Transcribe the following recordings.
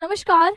नमस्कार।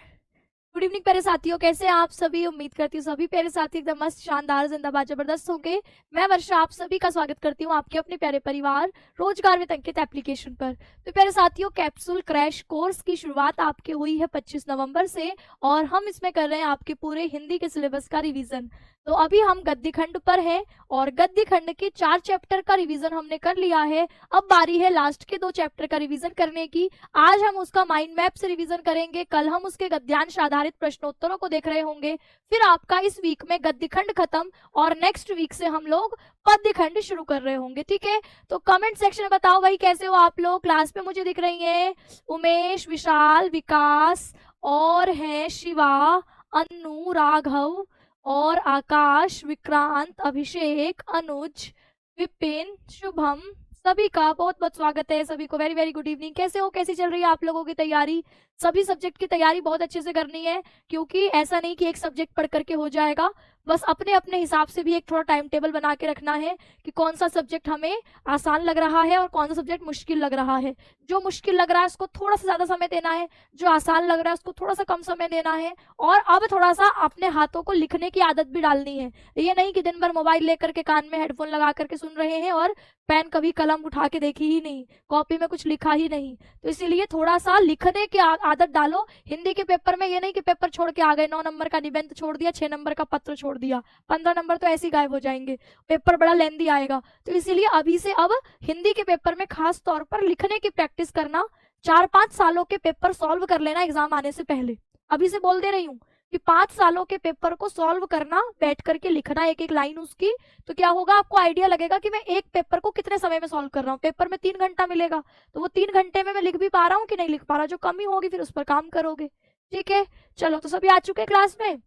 Good evening प्यारे साथियों, कैसे हैं आप सभी। उम्मीद करती हूँ सभी प्यारे साथी एकदम मस्त शानदार जिंदाबाद जबरदस्त होंगे। मैं वर्षा आप सभी का स्वागत करती हूँ आपके अपने प्यारे परिवार रोजगार विद अंकित एप्लीकेशन पर। तो प्यारे साथियों, कैप्सूल क्रैश कोर्स की शुरुआत आपके हुई है 25 नवंबर से और हम इसमें कर रहे हैं आपके पूरे हिंदी के सिलेबस का रिवीजन। तो अभी हम गद्य खंड पर हैं और गद्य खंड के 4 चैप्टर का रिवीजन हमने कर लिया है। अब बारी है लास्ट के 2 चैप्टर का रिवीजन करने की। आज हम उसका माइंड मैप से रिवीजन करेंगे, कल हम उसके गद्यांश आधारित प्रश्नोत्तरों को देख रहे होंगे। फिर आपका इस वीक में गद्य खंड खत्म और नेक्स्ट वीक से हम लोग पद्य खंड शुरू कर रहे होंगे। ठीक है, तो कमेंट सेक्शन में बताओ भाई कैसे हो आप लोग। क्लास में मुझे दिख रही हैं उमेश, विशाल, विकास और हैं शिवा, अनु, राघव और आकाश, विक्रांत, अभिषेक, अनुज, विपिन, शुभम। सभी का बहुत बहुत स्वागत है। सभी को वेरी वेरी गुड इवनिंग। कैसे हो, कैसी चल रही है आप लोगों की तैयारी। सभी सब्जेक्ट की तैयारी बहुत अच्छे से करनी है, क्योंकि ऐसा नहीं कि एक सब्जेक्ट पढ़ करके हो जाएगा। बस अपने अपने हिसाब से भी एक थोड़ा टाइम टेबल बना के रखना है कि कौन सा सब्जेक्ट हमें आसान लग रहा है और कौन सा सब्जेक्ट मुश्किल लग रहा है। जो मुश्किल लग रहा है उसको थोड़ा सा ज्यादा समय देना है, जो आसान लग रहा है उसको थोड़ा सा कम समय देना है। और अब थोड़ा सा अपने हाथों को लिखने की आदत भी डालनी है। ये नहीं कि दिन भर मोबाइल लेकर के कान में हेडफोन लगा करके सुन रहे हैं और पेन कभी कलम उठा के देखी ही नहीं, कॉपी में कुछ लिखा ही नहीं। तो इसीलिए थोड़ा सा लिखने की आदत डालो। हिंदी के पेपर में ये नहीं कि पेपर छोड़ के आ गए, 9 नंबर का निबंध छोड़ दिया, 6 नंबर का पत्र छोड़ दिया, 15 नंबर तो ऐसे ही गायब हो जाएंगे, पेपर बड़ा लेंदी आएगा। तो इसीलिए अभी से अब हिंदी के पेपर में खास तौर पर लिखने की प्रैक्टिस करना। 4-5 सालों के पेपर सॉल्व कर लेना एग्जाम आने से पहले। अभी से बोल दे रही हूँ कि 5 सालों के पेपर को सॉल्व करना, बैठ करके लिखना एक एक लाइन उसकी। तो क्या होगा, आपको आइडिया लगेगा कि मैं एक पेपर को कितने समय में सॉल्व कर रहा हूँ। पेपर में 3 घंटा मिलेगा, तो वो 3 घंटे में मैं लिख भी पा रहा हूँ कि नहीं लिख पा रहा। जो कमी होगी फिर उस पर काम करोगे। ठीक है, चलो तो सभी आ चुके हैं क्लास में।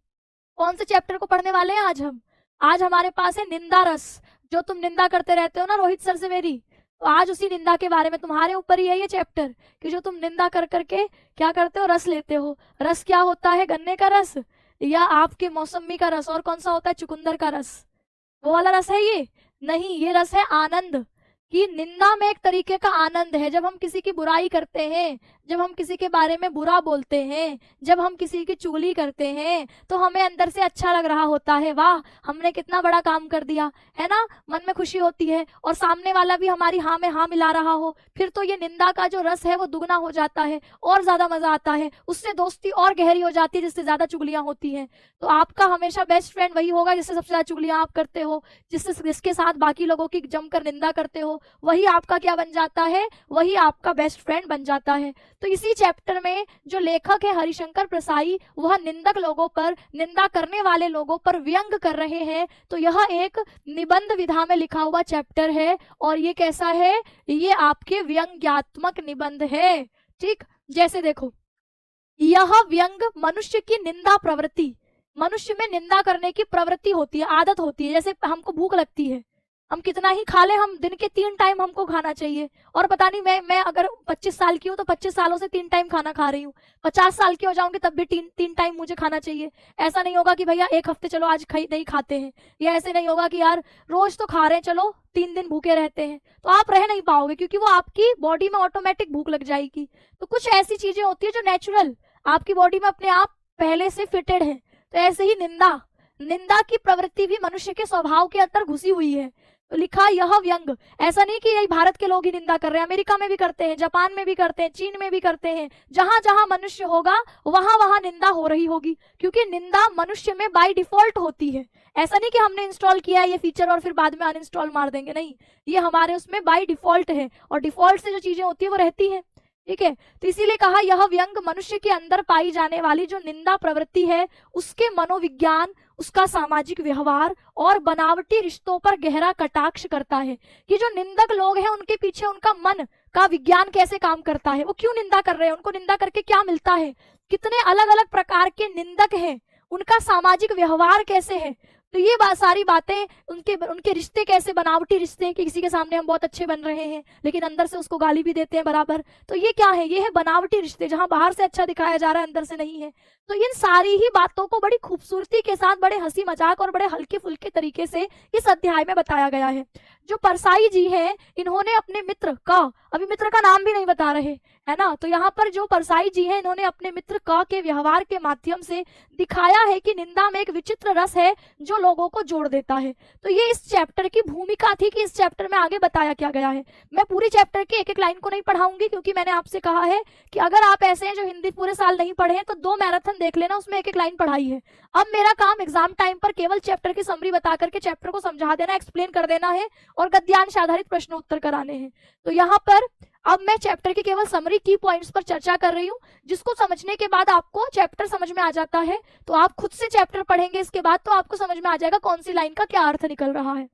कौन से चैप्टर को पढ़ने वाले हैं आज हम। आज हमारे पास है निंदा रस। जो तुम निंदा करते रहते हो ना रोहित सर से मेरी, तो आज उसी निंदा के बारे में, तुम्हारे ऊपर ही है ये चैप्टर कि जो तुम निंदा कर करके क्या करते हो, रस लेते हो। रस क्या होता है, गन्ने का रस या आपके मौसमी का रस, और कौन सा होता है, चुकंदर का रस। वो वाला रस है ये नहीं, ये रस है आनंद। कि निंदा में एक तरीके का आनंद है। जब हम किसी की बुराई करते हैं, जब हम किसी के बारे में बुरा बोलते हैं, जब हम किसी की चुगली करते हैं, तो हमें अंदर से अच्छा लग रहा होता है, वाह हमने कितना बड़ा काम कर दिया, है ना। मन में खुशी होती है और सामने वाला भी हमारी हाँ में हाँ मिला रहा हो, फिर तो ये निंदा का जो रस है वो दुगना हो जाता है और ज्यादा मजा आता है। उससे दोस्ती और गहरी हो जाती है जिससे ज्यादा चुगलियां होती हैं। तो आपका हमेशा बेस्ट फ्रेंड वही होगा जिससे सबसे ज्यादा चुगलियां आप करते हो, जिसके साथ बाकी लोगों की जमकर निंदा करते हो। वही आपका क्या बन जाता है, वही आपका बेस्ट फ्रेंड बन जाता है। तो इसी चैप्टर में जो लेखक है हरिशंकर प्रसाई, वह निंदक लोगों पर, निंदा करने वाले लोगों पर व्यंग कर रहे हैं। तो यह एक निबंध विधा में लिखा हुआ चैप्टर है और ये कैसा है, ये आपके व्यंग्यात्मक निबंध है। ठीक, जैसे देखो, यह व्यंग मनुष्य की निंदा प्रवृत्ति, मनुष्य में निंदा करने की प्रवृत्ति होती है, आदत होती है। जैसे हमको भूख लगती है, हम कितना ही खा ले, हम दिन के 3 टाइम हमको खाना चाहिए। और पता नहीं मैं अगर 25 साल की हूँ तो 25 सालों से 3 टाइम खाना खा रही हूँ, 50 साल की हो जाऊंगी तब भी 3 टाइम मुझे खाना चाहिए। ऐसा नहीं होगा कि भैया एक हफ्ते चलो आज नहीं खाते हैं, या ऐसे नहीं होगा कि यार रोज तो खा रहे हैं चलो 3 दिन भूखे रहते हैं। तो आप रह नहीं पाओगे, क्योंकि वो आपकी बॉडी में ऑटोमेटिक भूख लग जाएगी। तो कुछ ऐसी चीजें होती है जो नेचुरल आपकी बॉडी में अपने आप पहले से फिटेड है। तो ऐसे ही निंदा, निंदा की प्रवृत्ति भी मनुष्य के स्वभाव के अंदर घुसी हुई है। तो लिखा यह व्यंग, ऐसा नहीं कि यही भारत के लोग ही निंदा कर रहे हैं, अमेरिका में भी करते हैं, जापान में भी करते हैं, चीन में भी करते हैं। जहां जहां मनुष्य होगा वहां वहां निंदा हो रही होगी, क्योंकि निंदा मनुष्य में बाय डिफॉल्ट होती है। ऐसा नहीं कि हमने इंस्टॉल किया है ये फीचर और फिर बाद में अनइंस्टॉल मार देंगे, नहीं, ये हमारे उसमें बाय डिफॉल्ट है और डिफॉल्ट से जो चीजें होती है वो रहती है। ठीक है, तो इसीलिए कहा यह व्यंग मनुष्य के अंदर पाई जाने वाली जो निंदा प्रवृत्ति है, उसके मनोविज्ञान, उसका सामाजिक व्यवहार और बनावटी रिश्तों पर गहरा कटाक्ष करता है। कि जो निंदक लोग हैं उनके पीछे उनका मन का विज्ञान कैसे काम करता है, वो क्यों निंदा कर रहे हैं, उनको निंदा करके क्या मिलता है, कितने अलग अलग प्रकार के निंदक हैं, उनका सामाजिक व्यवहार कैसे है। तो ये सारी बातें, उनके उनके रिश्ते कैसे बनावटी रिश्ते हैं कि किसी के सामने हम बहुत अच्छे बन रहे हैं लेकिन अंदर से उसको गाली भी देते हैं बराबर। तो ये क्या है, ये है बनावटी रिश्ते, जहां बाहर से अच्छा दिखाया जा रहा है अंदर से नहीं है। तो इन सारी ही बातों को बड़ी खूबसूरती के साथ, बड़े हंसी मजाक और बड़े हल्के फुल्के तरीके से इस अध्याय में बताया गया है। जो परसाई जी हैं, इन्होंने अपने मित्र का, अभी मित्र का नाम भी नहीं बता रहे, है ना। तो यहाँ पर जो परसाई जी हैं, इन्होंने अपने मित्र क के व्यवहार के माध्यम से दिखाया है कि निंदा में एक विचित्र रस है जो लोगों को जोड़ देता है। तो ये इस चैप्टर की भूमिका थी कि इस चैप्टर में आगे बताया क्या गया है। मैं पूरी चैप्टर की एक एक लाइन को नहीं पढ़ाऊंगी, क्योंकि मैंने आपसे कहा है कि अगर आप ऐसे हैं जो हिंदी पूरे साल नहीं पढ़े हैं तो 2 मैराथन देख लेना, उसमें एक एक लाइन पढ़ाई है। अब मेरा काम एग्जाम टाइम पर केवल चैप्टर की समरी बता करके चैप्टर को समझा देना, एक्सप्लेन कर देना है और गद्यांश आधारित प्रश्न उत्तर कराने हैं। तो यहाँ पर अब मैं चैप्टर की केवल समरी की पॉइंट्स पर चर्चा कर रही हूँ, जिसको समझने के बाद आपको चैप्टर समझ में आ जाता है। तो आप खुद से चैप्टर पढ़ेंगे इसके बाद, तो आपको समझ में आ जाएगा कौन सी लाइन का क्या अर्थ निकल रहा है।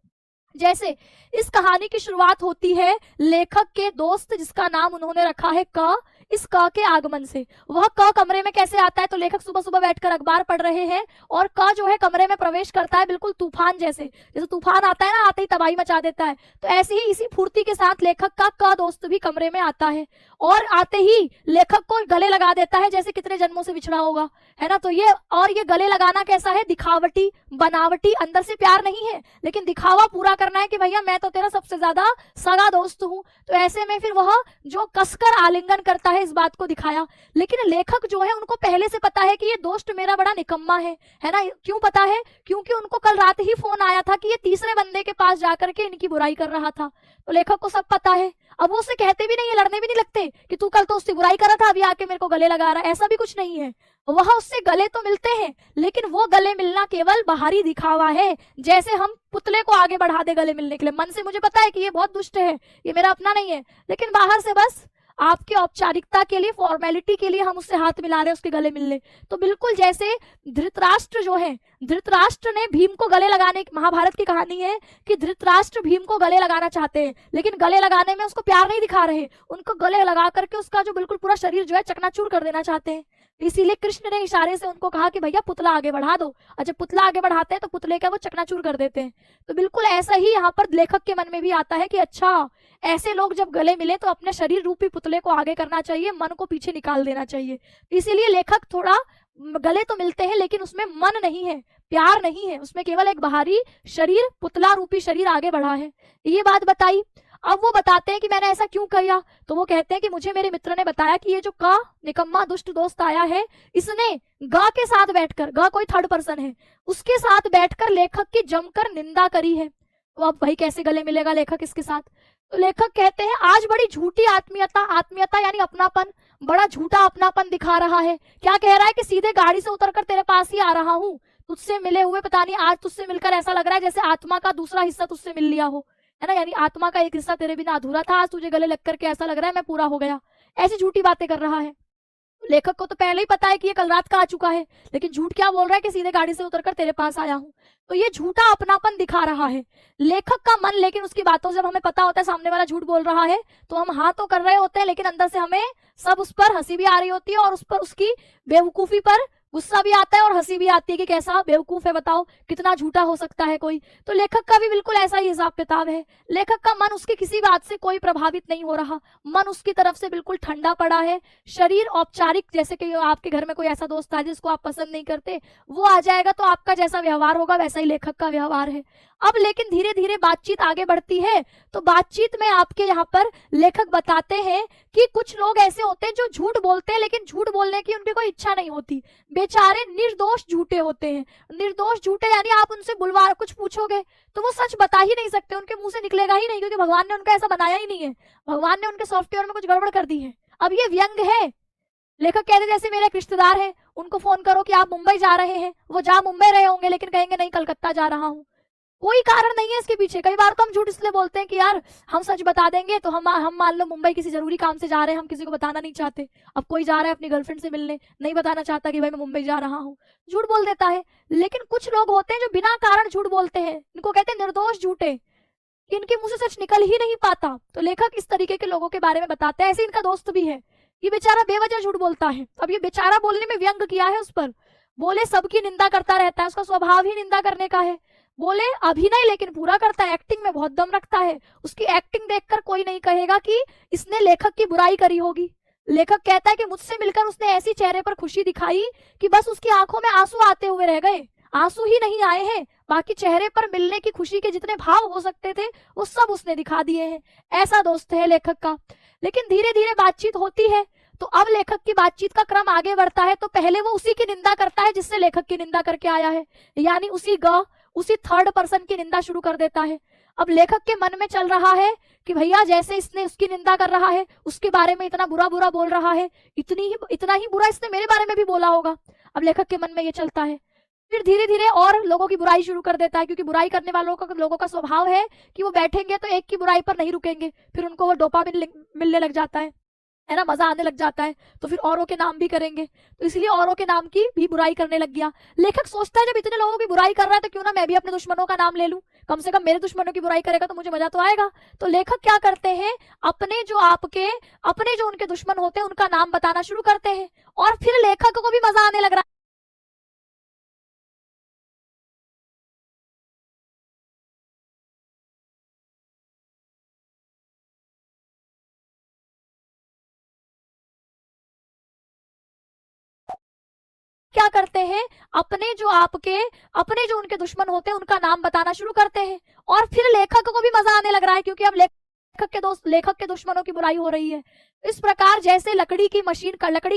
जैसे इस कहानी की शुरुआत होती है लेखक के दोस्त, जिसका नाम उन्होंने रखा है क, इस क के आगमन से। वह क कमरे में कैसे आता है, तो लेखक सुबह सुबह बैठकर अखबार पढ़ रहे हैं और क जो है कमरे में प्रवेश करता है, बिल्कुल तूफान जैसे तूफान आता है ना, आते ही तबाही मचा देता है। तो ऐसे ही इसी फुर्ती के साथ लेखक का क दोस्त भी कमरे में आता है और आते ही लेखक को गले लगा देता है, जैसे कितने जन्मों से बिछड़ा होगा, है ना। तो ये गले लगाना कैसा है, दिखावटी बनावटी, अंदर से प्यार नहीं है लेकिन दिखावा पूरा करना है कि भैया मैं तो तेरा सबसे ज्यादा सगा दोस्त हूँ। तो ऐसे में फिर वह जो कसकर आलिंगन करता है, इस बात को दिखाया। लेकिन लेखक जो है उनको पहले से पता है कि ये दोस्त मेरा बड़ा निकम्मा है ना। क्यों पता है, क्योंकि उनको कल रात ही फोन आया था कि ये तीसरे बंदे के पास जाकर के इनकी बुराई कर रहा था। तो लेखक को सब पता है। अब वो उससे कहते भी नहीं है, लड़ने भी नहीं लगते कि तू कल तो उससे बुराई कर रहा था, अभी आके मेरे को गले लगा रहा है, ऐसा भी कुछ नहीं है। वह उससे गले तो मिलते हैं, लेकिन वो गले मिलना केवल बाहरी दिखावा है। जैसे हम पुतले को आगे बढ़ा दे गले मिलने के लिए, मन से मुझे पता है कि ये बहुत दुष्ट है, ये मेरा अपना नहीं है, लेकिन बाहर से बस आपके औपचारिकता के लिए, फॉर्मेलिटी के लिए हम उससे हाथ मिला रहे हैं उसके गले मिलने। तो बिल्कुल जैसे धृतराष्ट्र जो है, धृतराष्ट्र ने भीम को गले लगाने, महाभारत की कहानी है कि धृतराष्ट्र भीम को गले लगाना चाहते हैं, लेकिन गले लगाने में उसको प्यार नहीं दिखा रहे, उनको गले लगा करके उसका जो बिल्कुल पूरा शरीर जो है चकनाचूर कर देना चाहते हैं। इसीलिए कृष्ण ने इशारे से उनको कहा कि भैया पुतला आगे बढ़ा दो, और जब पुतला आगे बढ़ाते हैं तो पुतले का वो चकनाचूर कर देते हैं। तो बिल्कुल ऐसा ही यहाँ पर लेखक के मन में भी आता है कि अच्छा, ऐसे लोग जब गले मिले तो अपने शरीर रूपी पुतले को आगे करना चाहिए, मन को पीछे निकाल देना चाहिए। इसीलिए लेखक थोड़ा, गले तो मिलते हैं लेकिन उसमें मन नहीं है, प्यार नहीं है, उसमें केवल एक बाहरी शरीर, पुतला रूपी शरीर आगे बढ़ा है। ये बात बताई। अब वो बताते हैं कि मैंने ऐसा क्यों किया, तो वो कहते हैं कि मुझे मेरे मित्र ने बताया कि ये जो का निकम्मा दुष्ट दोस्त आया है, इसने गा के साथ बैठकर, गा कोई थर्ड पर्सन है, उसके साथ बैठकर लेखक की जमकर निंदा करी है। तो अब भाई कैसे गले मिलेगा लेखक इसके साथ। तो लेखक कहते हैं आज बड़ी झूठी आत्मीयता, आत्मीयता यानी अपनापन, बड़ा झूठा अपनापन दिखा रहा है। क्या कह रहा है कि सीधे गाड़ी से उतरकर तेरे पास ही आ रहा हूँ, तुझसे मिले हुए पता नहीं, आज तुझसे मिलकर ऐसा लग रहा है जैसे आत्मा का दूसरा हिस्सा तुझसे मिल लिया हो, है ना। यानी आत्मा का एक हिस्सा तेरे बिना अधूरा था, आज तुझे गले लग करके ऐसा लग रहा है मैं पूरा हो गया। ऐसी झूठी बातें कर रहा है। लेखक को तो पहले ही पता है कि ये कल रात का आ चुका है, लेकिन झूठ क्या बोल रहा है कि सीधे गाड़ी से उतरकर तेरे पास आया हूँ। तो ये झूठा अपनापन दिखा रहा है लेखक का मन। लेकिन उसकी बातों से जब हमें पता होता है सामने वाला झूठ बोल रहा है, तो हम हाँ तो कर रहे होते हैं, लेकिन अंदर से हमें सब उस पर हंसी भी आ रही होती है और उस पर, उसकी बेवकूफी पर गुस्सा भी आता है और हंसी भी आती है कि कैसा बेवकूफ है, बताओ कितना झूठा हो सकता है कोई। तो लेखक का भी बिल्कुल ऐसा ही हिसाब किताब है। लेखक का मन उसकी किसी बात से कोई प्रभावित नहीं हो रहा, मन उसकी तरफ से बिल्कुल ठंडा पड़ा है। शरीर औपचारिक, जैसे कि आपके घर में कोई ऐसा दोस्त है जिसको आप पसंद नहीं करते, वो आ जाएगा तो आपका जैसा व्यवहार होगा वैसा ही लेखक का व्यवहार है। अब लेकिन धीरे धीरे बातचीत आगे बढ़ती है। तो बातचीत में आपके यहाँ पर लेखक बताते हैं कि कुछ लोग ऐसे होते हैं जो झूठ बोलते हैं, लेकिन झूठ बोलने की उनकी कोई इच्छा नहीं होती, बेचारे निर्दोष झूठे होते हैं। निर्दोष झूठे यानी आप उनसे बुलवा कुछ पूछोगे तो वो सच बता ही नहीं सकते, उनके मुंह से निकलेगा ही नहीं, क्योंकि भगवान ने उनका ऐसा बनाया ही नहीं है, भगवान ने उनके सॉफ्टवेयर में कुछ गड़बड़ कर दी है। अब ये व्यंग है। लेखक कहते जैसे मेरे एक रिश्तेदार है, उनको फोन करो कि आप मुंबई जा रहे हैं, वो जा मुंबई रहे होंगे लेकिन कहेंगे नहीं कलकत्ता जा रहा हूँ, कोई कारण नहीं है इसके पीछे। कई बार तो हम झूठ इसलिए बोलते हैं कि यार हम सच बता देंगे तो हम मान लो मुंबई किसी जरूरी काम से जा रहे हैं, हम किसी को बताना नहीं चाहते। अब कोई जा रहा है अपनी गर्लफ्रेंड से मिलने, नहीं बताना चाहता कि भाई मैं मुंबई जा रहा हूँ, झूठ बोल देता है। लेकिन कुछ लोग होते हैं जो बिना कारण झूठ बोलते हैं, इनको कहते हैं निर्दोष झूठे, इनके मुंह से सच निकल ही नहीं पाता। तो लेखक इस तरीके के लोगों के बारे में बताते हैं। ऐसे इनका दोस्त भी है, ये बेचारा बेवजह झूठ बोलता है। अब ये बेचारा बोलने में व्यंग किया है उस पर, बोले सबकी निंदा करता रहता है, उसका स्वभाव ही निंदा करने का है। बोले अभिनय लेकिन पूरा करता है, एक्टिंग में बहुत दम रखता है, उसकी एक्टिंग देखकर कोई नहीं कहेगा कि इसने लेखक की बुराई करी होगी। लेखक कहता है कि मुझसे मिलकर उसने ऐसी चेहरे पर खुशी दिखाई कि बस उसकी आंखों में आंसू आते हुए रह गए, आंसू ही नहीं आए हैं, बाकी चेहरे पर मिलने की खुशी के जितने भाव हो सकते थे वो सब उसने दिखा दिए हैं। ऐसा दोस्त है लेखक का। लेकिन धीरे धीरे बातचीत होती है, तो अब लेखक की बातचीत का क्रम आगे बढ़ता है, तो पहले वो उसी की निंदा करता है जिससे लेखक की निंदा करके आया है, यानी उसी थर्ड पर्सन की निंदा शुरू कर देता है। अब लेखक के मन में चल रहा है कि भैया जैसे इसने उसकी निंदा कर रहा है, उसके बारे में इतना बुरा बुरा बोल रहा है, इतना ही बुरा इसने मेरे बारे में भी बोला होगा। अब लेखक के मन में ये चलता है, फिर धीरे धीरे और लोगों की बुराई शुरू कर देता है, क्योंकि बुराई करने वालों का लोगों का स्वभाव है कि वो बैठेंगे तो एक की बुराई पर नहीं रुकेंगे, फिर उनको वो डोपामिन मिलने लग जाता है ना, मजा आने लग जाता है, तो फिर औरों के नाम भी करेंगे, तो इसलिए औरों के नाम की भी बुराई करने लग गया। लेखक सोचता है जब इतने लोगों की बुराई कर रहा है तो क्यों ना मैं भी अपने दुश्मनों का नाम ले लूं, कम से कम मेरे दुश्मनों की बुराई करेगा तो मुझे मजा तो आएगा। तो लेखक क्या करते हैं, अपने जो उनके दुश्मन होते हैं उनका नाम बताना शुरू करते हैं, और फिर लेखक को भी मजा आने लग रहा है। क्या करते हैं, अपने जो उनके दुश्मन होते हैं उनका नाम बताना शुरू करते हैं, और फिर लेखक को भी मजा आने लग रहा है, क्योंकि अब लेखक के दुश्मनों की बुराई हो रही है। इस प्रकार जैसे लकड़ी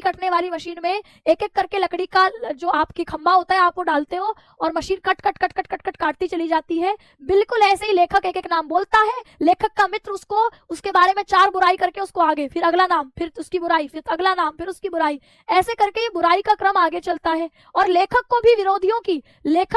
कटने वाली मशीन में एक एक करके लकड़ी का जो आपकी खंभा होता है आप वो डालते हो और machine cut cut cut cut cut cut काटती चली जाती है, बिल्कुल ऐसे ही लेखक एक एक नाम बोलता है, लेखक का मित्र उसके बारे में 4 बुराई करके उसको आगे, फिर अगला नाम, फिर उसकी बुराई, फिर अगला नाम, फिर उसकी बुराई, ऐसे करके ये बुराई का क्रम आगे चलता है। और लेखक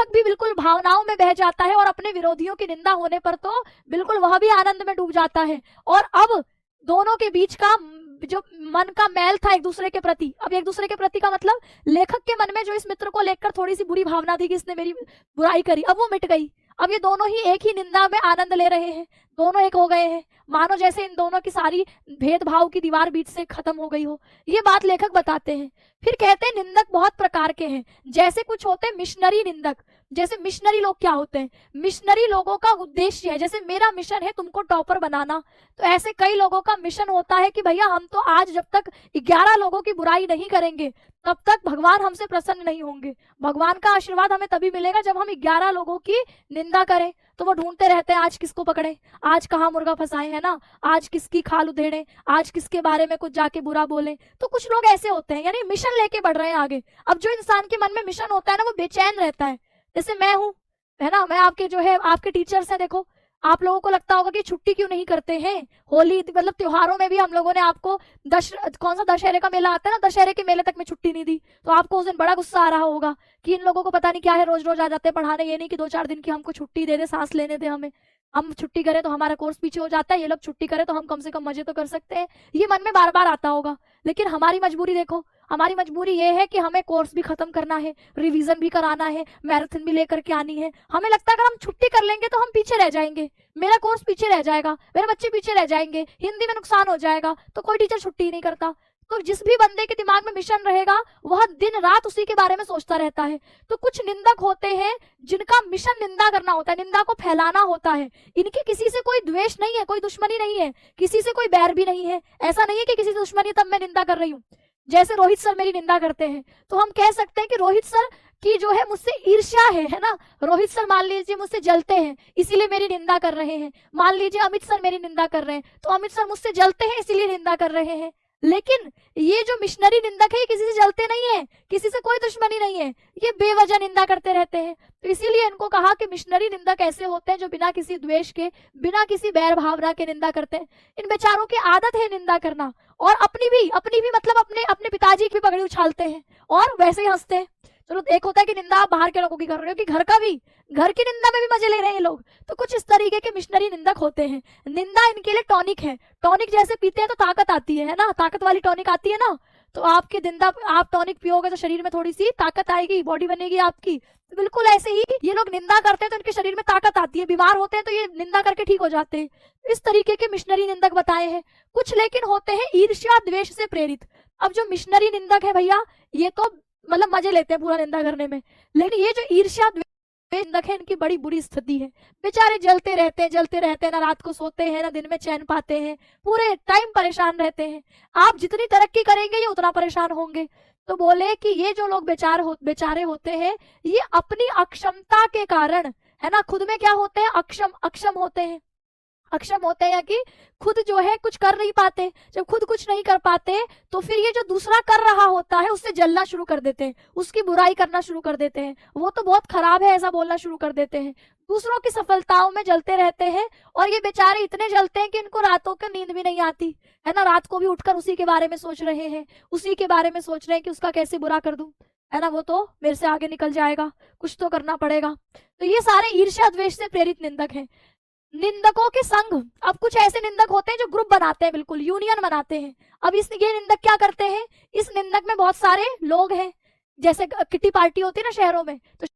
भी बिल्कुल भावनाओं में बह जाता है, और अपने विरोधियों की निंदा होने पर तो बिल्कुल वह भी आनंद में डूब जाता है। और अब दोनों के बीच का जो मन का मैल था एक दूसरे के प्रति, अब एक दूसरे के प्रति का मतलब लेखक के मन में जो इस मित्र को लेकर थोड़ी सी बुरी भावना थी कि इसने मेरी बुराई करी, अब वो मिट गई। अब ये दोनों ही एक ही निंदा में आनंद ले रहे हैं, दोनों एक हो गए हैं, मानो जैसे इन दोनों की सारी भेदभाव की दीवार बीच से खत्म हो गई हो। ये बात लेखक बताते हैं। फिर कहते हैं निंदक बहुत प्रकार के हैं, जैसे कुछ होते हैं मिशनरी निंदक। जैसे मिशनरी लोग क्या होते हैं, मिशनरी लोगों का उद्देश्य है, जैसे मेरा मिशन है तुमको टॉपर बनाना, तो ऐसे कई लोगों का मिशन होता है कि भैया हम तो आज जब तक 11 लोगों की बुराई नहीं करेंगे तब तक भगवान हमसे प्रसन्न नहीं होंगे। भगवान का आशीर्वाद हमें तभी मिलेगा जब हम 11 लोगों की निंदा करें। तो वो ढूंढते रहते हैं आज किसको पकड़े, आज कहाँ मुर्गा फंसाए, है ना, आज किसकी खाल उधेड़े, आज किसके बारे में कुछ जाके बुरा बोले। तो कुछ लोग ऐसे होते हैं, यानी मिशन लेके बढ़ रहे हैं आगे। अब जो इंसान के मन में मिशन होता है ना वो बेचैन रहता है। जैसे मैं हूं, है ना, मैं आपके टीचर्स हैं, देखो आप लोगों को लगता होगा कि छुट्टी क्यों नहीं करते हैं, होली मतलब त्योहारों में भी हम लोगों ने आपको कौन सा दशहरे का मेला आता है ना, दशहरे के मेले तक में छुट्टी नहीं दी, तो आपको उस दिन बड़ा गुस्सा आ रहा होगा कि इन लोगों को पता नहीं क्या है, रोज रोज आ जाते हैं पढ़ाने, ये नहीं कि 2-4 दिन की हमको छुट्टी दे दे, सांस लेने दे हमें, हम छुट्टी करें तो हमारा कोर्स पीछे हो जाता है, ये लोग छुट्टी करें तो हम कम से कम मजे तो कर सकते हैं, ये मन में बार बार आता होगा। लेकिन हमारी मजबूरी देखो, हमारी मजबूरी ये है कि हमें कोर्स भी खत्म करना है, रिवीजन भी कराना है, मैराथन भी लेकर के आनी है। हमें लगता है अगर हम छुट्टी कर लेंगे तो हम पीछे रह जाएंगे, मेरा कोर्स पीछे रह जाएगा, मेरे बच्चे पीछे रह जाएंगे, हिंदी में नुकसान हो जाएगा, तो कोई टीचर छुट्टी नहीं करता। तो जिस भी बंदे के दिमाग में मिशन रहेगा वह दिन रात उसी के बारे में सोचता रहता है। तो कुछ निंदक होते हैं जिनका मिशन निंदा करना होता है, निंदा को फैलाना होता है। इनकी किसी से कोई द्वेष नहीं है, कोई दुश्मनी नहीं है, किसी से कोई बैर भी नहीं है। ऐसा नहीं है कि किसी से दुश्मनी तब मैं निंदा कर रही हूँ। जैसे रोहित सर मेरी निंदा करते हैं तो हम कह सकते हैं कि रोहित सर की जो है मुझसे ईर्ष्या है ना, रोहित सर मान लीजिए मुझसे जलते हैं इसीलिए मेरी निंदा कर रहे हैं। मान लीजिए अमित सर मेरी निंदा कर रहे हैं तो अमित सर मुझसे जलते हैं इसीलिए निंदा कर रहे हैं। लेकिन ये जो मिशनरी निंदक है ये किसी से जलते नहीं है, किसी से कोई दुश्मनी नहीं है, ये बेवजह निंदा करते रहते हैं। तो इसीलिए इनको कहा कि मिशनरी निंदक ऐसे होते हैं जो बिना किसी द्वेष के, बिना किसी बैर भावना के निंदा करते हैं। इन बेचारों की आदत है निंदा करना, और अपनी भी मतलब अपने पिताजी की भी पगड़ी उछालते हैं और वैसे ही हंसते हैं। चलो एक होता है कि निंदा आप बाहर के लोगों की कर रहे हो, कि घर की निंदा में भी मजे ले रहे हैं लोग। तो कुछ इस तरीके के मिशनरी निंदक होते हैं। निंदा इनके लिए टॉनिक है, टॉनिक जैसे पीते हैं तो ताकत आती है ना, ताकत वाली टॉनिक आती है ना, तो आपकी निंदा आप टॉनिक पियोगे तो शरीर में थोड़ी सी ताकत आएगी, बॉडी बनेगी आपकी। तो बिल्कुल ऐसे ही ये लोग निंदा करते हैं तो इनके शरीर में ताकत आती है, बीमार होते हैं तो ये निंदा करके ठीक हो जाते हैं। इस तरीके के मिशनरी निंदक बताए हैं। कुछ लेकिन होते हैं ईर्ष्या द्वेष से प्रेरित। अब जो मिशनरी निंदक है भैया ये तो मतलब मजे लेते हैं पूरा निंदा करने में, लेकिन ये जो ईर्ष्या निंदक है इनकी बड़ी बुरी स्थिति है। बेचारे जलते रहते हैं, ना रात को सोते हैं ना दिन में चैन पाते हैं, पूरे टाइम परेशान रहते हैं। आप जितनी तरक्की करेंगे ये उतना परेशान होंगे। तो बोले कि ये जो लोग बेचारे होते हैं ये अपनी अक्षमता के कारण, है ना, खुद में क्या होते हैं, अक्षम होते हैं। अक्षम होते हैं कि खुद जो है कुछ कर नहीं पाते। जब खुद कुछ नहीं कर पाते तो फिर ये जो दूसरा कर रहा होता है उससे जलना शुरू कर देते हैं, उसकी बुराई करना शुरू कर देते हैं, वो तो बहुत खराब है ऐसा बोलना शुरू कर देते हैं, दूसरों की सफलताओं में जलते रहते हैं। और ये बेचारे इतने जलते हैं कि इनको रातों को नींद भी नहीं आती है ना, रात को भी उठकर उसी के बारे में सोच रहे हैं, उसी के बारे में सोच रहे हैं कि उसका कैसे बुरा कर दूं, है ना, वो तो मेरे से आगे निकल जाएगा, कुछ तो करना पड़ेगा। तो ये सारे ईर्ष्या द्वेष से प्रेरित निंदक हैं। निंदकों के संग, अब कुछ ऐसे निंदक होते हैं जो ग्रुप बनाते हैं, बिल्कुल यूनियन बनाते हैं। अब ये निंदक क्या करते हैं, इस निंदक में बहुत सारे लोग हैं, जैसे किटी पार्टी होती है ना शहरों में, तो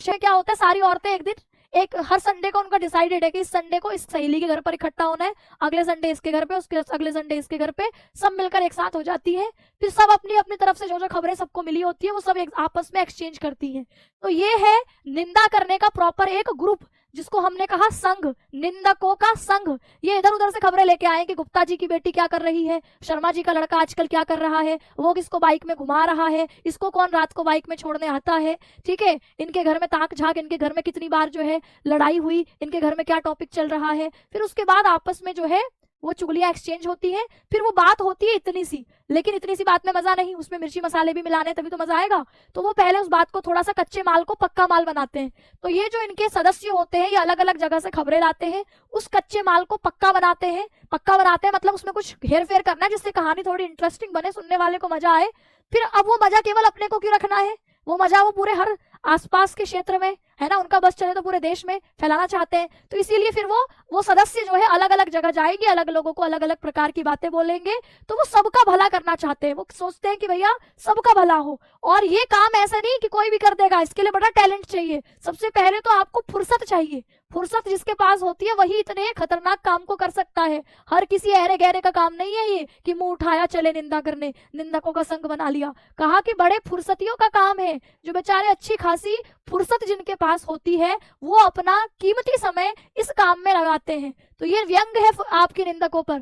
क्या होता है, सारी औरतें एक दिन हर संडे को उनका डिसाइडेड है कि इस संडे को इस सहेली के घर पर इकट्ठा होना है, अगले संडे इसके घर पे, उसके अगले संडे इसके घर पे, सब मिलकर एक साथ हो जाती है। फिर सब अपनी अपनी तरफ से जो जो खबरें सबको मिली होती है वो सब आपस में एक्सचेंज करती हैं। तो ये है निंदा करने का प्रॉपर एक ग्रुप, जिसको हमने कहा संघ, निंदकों का संघ। ये इधर उधर से खबरें लेके आए कि गुप्ता जी की बेटी क्या कर रही है, शर्मा जी का लड़का आजकल क्या कर रहा है, वो किसको बाइक में घुमा रहा है, इसको कौन रात को बाइक में छोड़ने आता है, ठीक है, इनके घर में ताक झाक, इनके घर में कितनी बार जो है लड़ाई हुई, इनके घर में क्या टॉपिक चल रहा है। फिर उसके बाद आपस में जो है वो चुगलियां एक्सचेंज होती हैं। फिर वो बात होती है इतनी सी, लेकिन इतनी सी बात में मजा नहीं, उसमें मिर्ची मसाले भी मिलाने तभी तो मजा आएगा। तो वो पहले उस बात को थोड़ा सा कच्चे माल को पक्का माल बनाते हैं। तो ये जो इनके सदस्य होते हैं ये अलग अलग जगह से खबरें लाते हैं, उस कच्चे माल को पक्का बनाते हैं। पक्का बनाते हैं मतलब उसमें कुछ हेर फेर करना है जिससे कहानी थोड़ी इंटरेस्टिंग बने, सुनने वाले को मजा आए। फिर अब वो मजा केवल अपने को क्यों रखना है, वो मजा वो पूरे हर आसपास के क्षेत्र में, है ना, उनका बस चले तो पूरे देश में फैलाना चाहते हैं। तो इसीलिए फिर वो सदस्य जो है अलग अलग जगह जाएंगे, अलग लोगों को अलग अलग प्रकार की बातें बोलेंगे। तो वो सबका भला करना चाहते हैं, वो सोचते हैं कि भैया सबका भला हो। और ये काम ऐसा नहीं कि कोई भी कर देगा, इसके लिए बड़ा टैलेंट चाहिए। सबसे पहले तो आपको फुर्सत चाहिए, फुर्सत जिसके पास होती है वही इतने खतरनाक काम को कर सकता है। हर किसी अहरे गहरे का काम नहीं है ये कि मुंह उठाया चले निंदा करने, निंदकों का संग बना लिया। कहा कि बड़े फुर्सतियों का काम है, जो बेचारे अच्छी खासी फुर्सत जिनके पास होती है वो अपना कीमती समय इस काम में लगाते हैं। तो ये व्यंग है आपके निंदकों पर।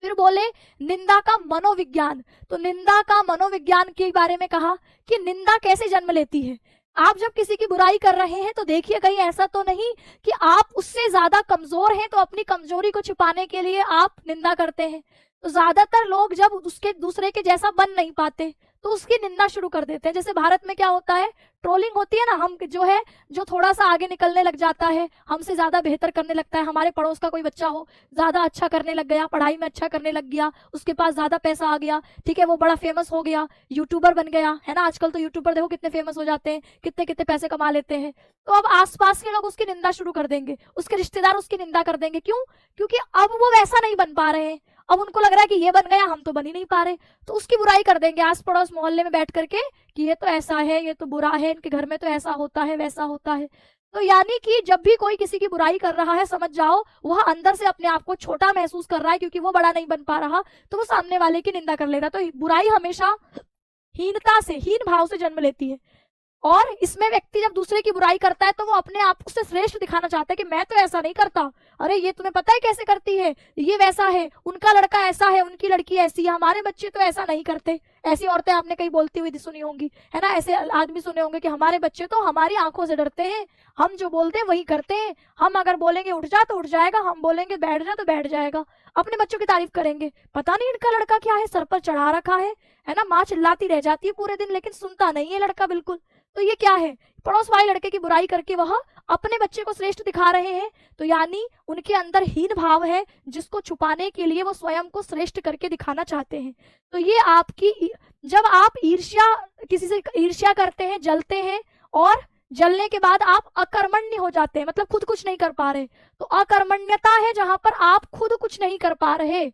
फिर बोले निंदा का मनोविज्ञान, तो निंदा का मनोविज्ञान के बारे में कहा कि निंदा कैसे जन्म लेती है। आप जब किसी की बुराई कर रहे हैं तो देखिए कहीं ऐसा तो नहीं कि आप उससे ज्यादा कमजोर हैं तो अपनी कमजोरी को छिपाने के लिए आप निंदा करते हैं। तो ज्यादातर लोग जब उसके दूसरे के जैसा बन नहीं पाते तो उसकी निंदा शुरू कर देते हैं। जैसे भारत में क्या होता है, ट्रोलिंग होती है ना, हम जो थोड़ा सा आगे निकलने लग जाता है, हमसे ज्यादा बेहतर करने लगता है, हमारे पड़ोस का कोई बच्चा हो ज्यादा अच्छा करने लग गया, पढ़ाई में अच्छा करने लग गया, उसके पास ज्यादा पैसा आ गया, ठीक है, वो बड़ा फेमस हो गया, यूट्यूबर बन गया, है ना, आजकल तो यूट्यूबर देखो कितने फेमस हो जाते हैं, कितने कितने पैसे कमा लेते हैं। तो अब आसपास के लोग उसकी निंदा शुरू कर देंगे, उसके रिश्तेदार उसकी निंदा कर देंगे। क्यों? क्योंकि अब वो वैसा नहीं बन पा रहे हैं, अब उनको लग रहा है कि ये बन गया, हम तो बन ही नहीं पा रहे, तो उसकी बुराई कर देंगे आस पड़ोस मोहल्ले में बैठ करके कि ये तो ऐसा है, ये तो बुरा है, इनके घर में तो ऐसा होता है, वैसा होता है। तो यानी कि जब भी कोई किसी की बुराई कर रहा है, समझ जाओ वह अंदर से अपने आप को छोटा महसूस कर रहा है, क्योंकि वो बड़ा नहीं बन पा रहा, तो वो सामने वाले की निंदा कर लेगा। तो बुराई हमेशा हीनता से, हीन भाव से जन्म लेती है। और इसमें व्यक्ति जब दूसरे की बुराई करता है तो वो अपने आप को श्रेष्ठ दिखाना चाहता है कि मैं तो ऐसा नहीं करता, अरे ये तुम्हें पता है कैसे करती है, ये वैसा है, उनका लड़का ऐसा है, उनकी लड़की ऐसी है, हमारे बच्चे तो ऐसा नहीं करते। ऐसी औरतें आपने कहीं बोलती हुई सुनी होंगी, है ना, ऐसे आदमी सुने होंगे कि हमारे बच्चे तो हमारी आंखों से डरते हैं, हम जो बोलते हैं वही करते हैं, हम अगर बोलेंगे उठ जा तो उठ जाएगा, हम बोलेंगे बैठ जा तो बैठ जाएगा, अपने बच्चों की तारीफ करेंगे। पता नहीं इनका लड़का क्या है, सर पर चढ़ा रखा है ना, माँ चिल्लाती रह जाती है पूरे दिन लेकिन सुनता नहीं है लड़का बिल्कुल। तो ये क्या है, पड़ोस वाले लड़के की बुराई करके वह अपने बच्चे को श्रेष्ठ दिखा रहे हैं। तो यानी उनके अंदर हीन भाव है जिसको छुपाने के लिए वो स्वयं को श्रेष्ठ करके दिखाना चाहते हैं। तो ये आपकी, जब आप किसी से ईर्ष्या करते हैं, जलते हैं, और जलने के बाद आप अकर्मण्य हो जाते हैं, मतलब खुद कुछ नहीं कर पा रहे, तो अकर्मण्यता है जहां पर आप खुद कुछ नहीं कर पा रहे,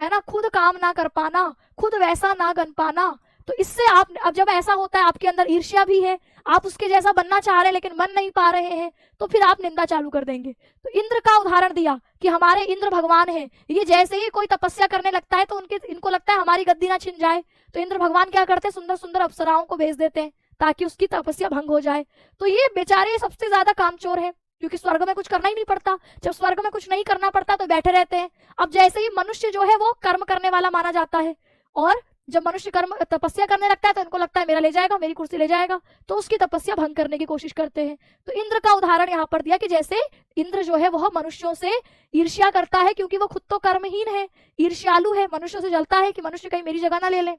है ना, खुद काम ना कर पाना, खुद वैसा ना बन पाना। तो इससे आप, अब जब ऐसा होता है आपके अंदर ईर्ष्या भी है, आप उसके जैसा बनना चाह रहे हैं लेकिन बन नहीं पा रहे हैं, तो फिर आप निंदा चालू कर देंगे। तो इंद्र का उदाहरण दिया कि हमारे इंद्र भगवान है, ये जैसे ही कोई तपस्या करने लगता है तो इनको लगता है हमारी गद्दी ना छिन जाए, तो इंद्र भगवान क्या करते हैं, सुंदर सुंदर अप्सराओं को भेज देते हैं ताकि उसकी तपस्या भंग हो जाए। तो ये बेचारे सबसे ज्यादा कामचोर है, क्योंकि स्वर्ग में कुछ करना ही नहीं पड़ता, जब स्वर्ग में कुछ नहीं करना पड़ता तो बैठे रहते हैं। अब जैसे ही मनुष्य जो है वो कर्म करने वाला माना जाता है, और जब मनुष्य कर्म तपस्या करने लगता है तो इनको लगता है मेरा ले जाएगा, मेरी कुर्सी ले जाएगा, तो उसकी तपस्या भंग करने की कोशिश करते हैं। तो इंद्र का उदाहरण यहाँ पर दिया कि जैसे इंद्र जो है वह मनुष्यों से ईर्ष्या करता है, क्योंकि वो खुद तो कर्महीन है, ईर्ष्यालु है, मनुष्यों से जलता है कि मनुष्य कहीं मेरी जगह ना ले लें।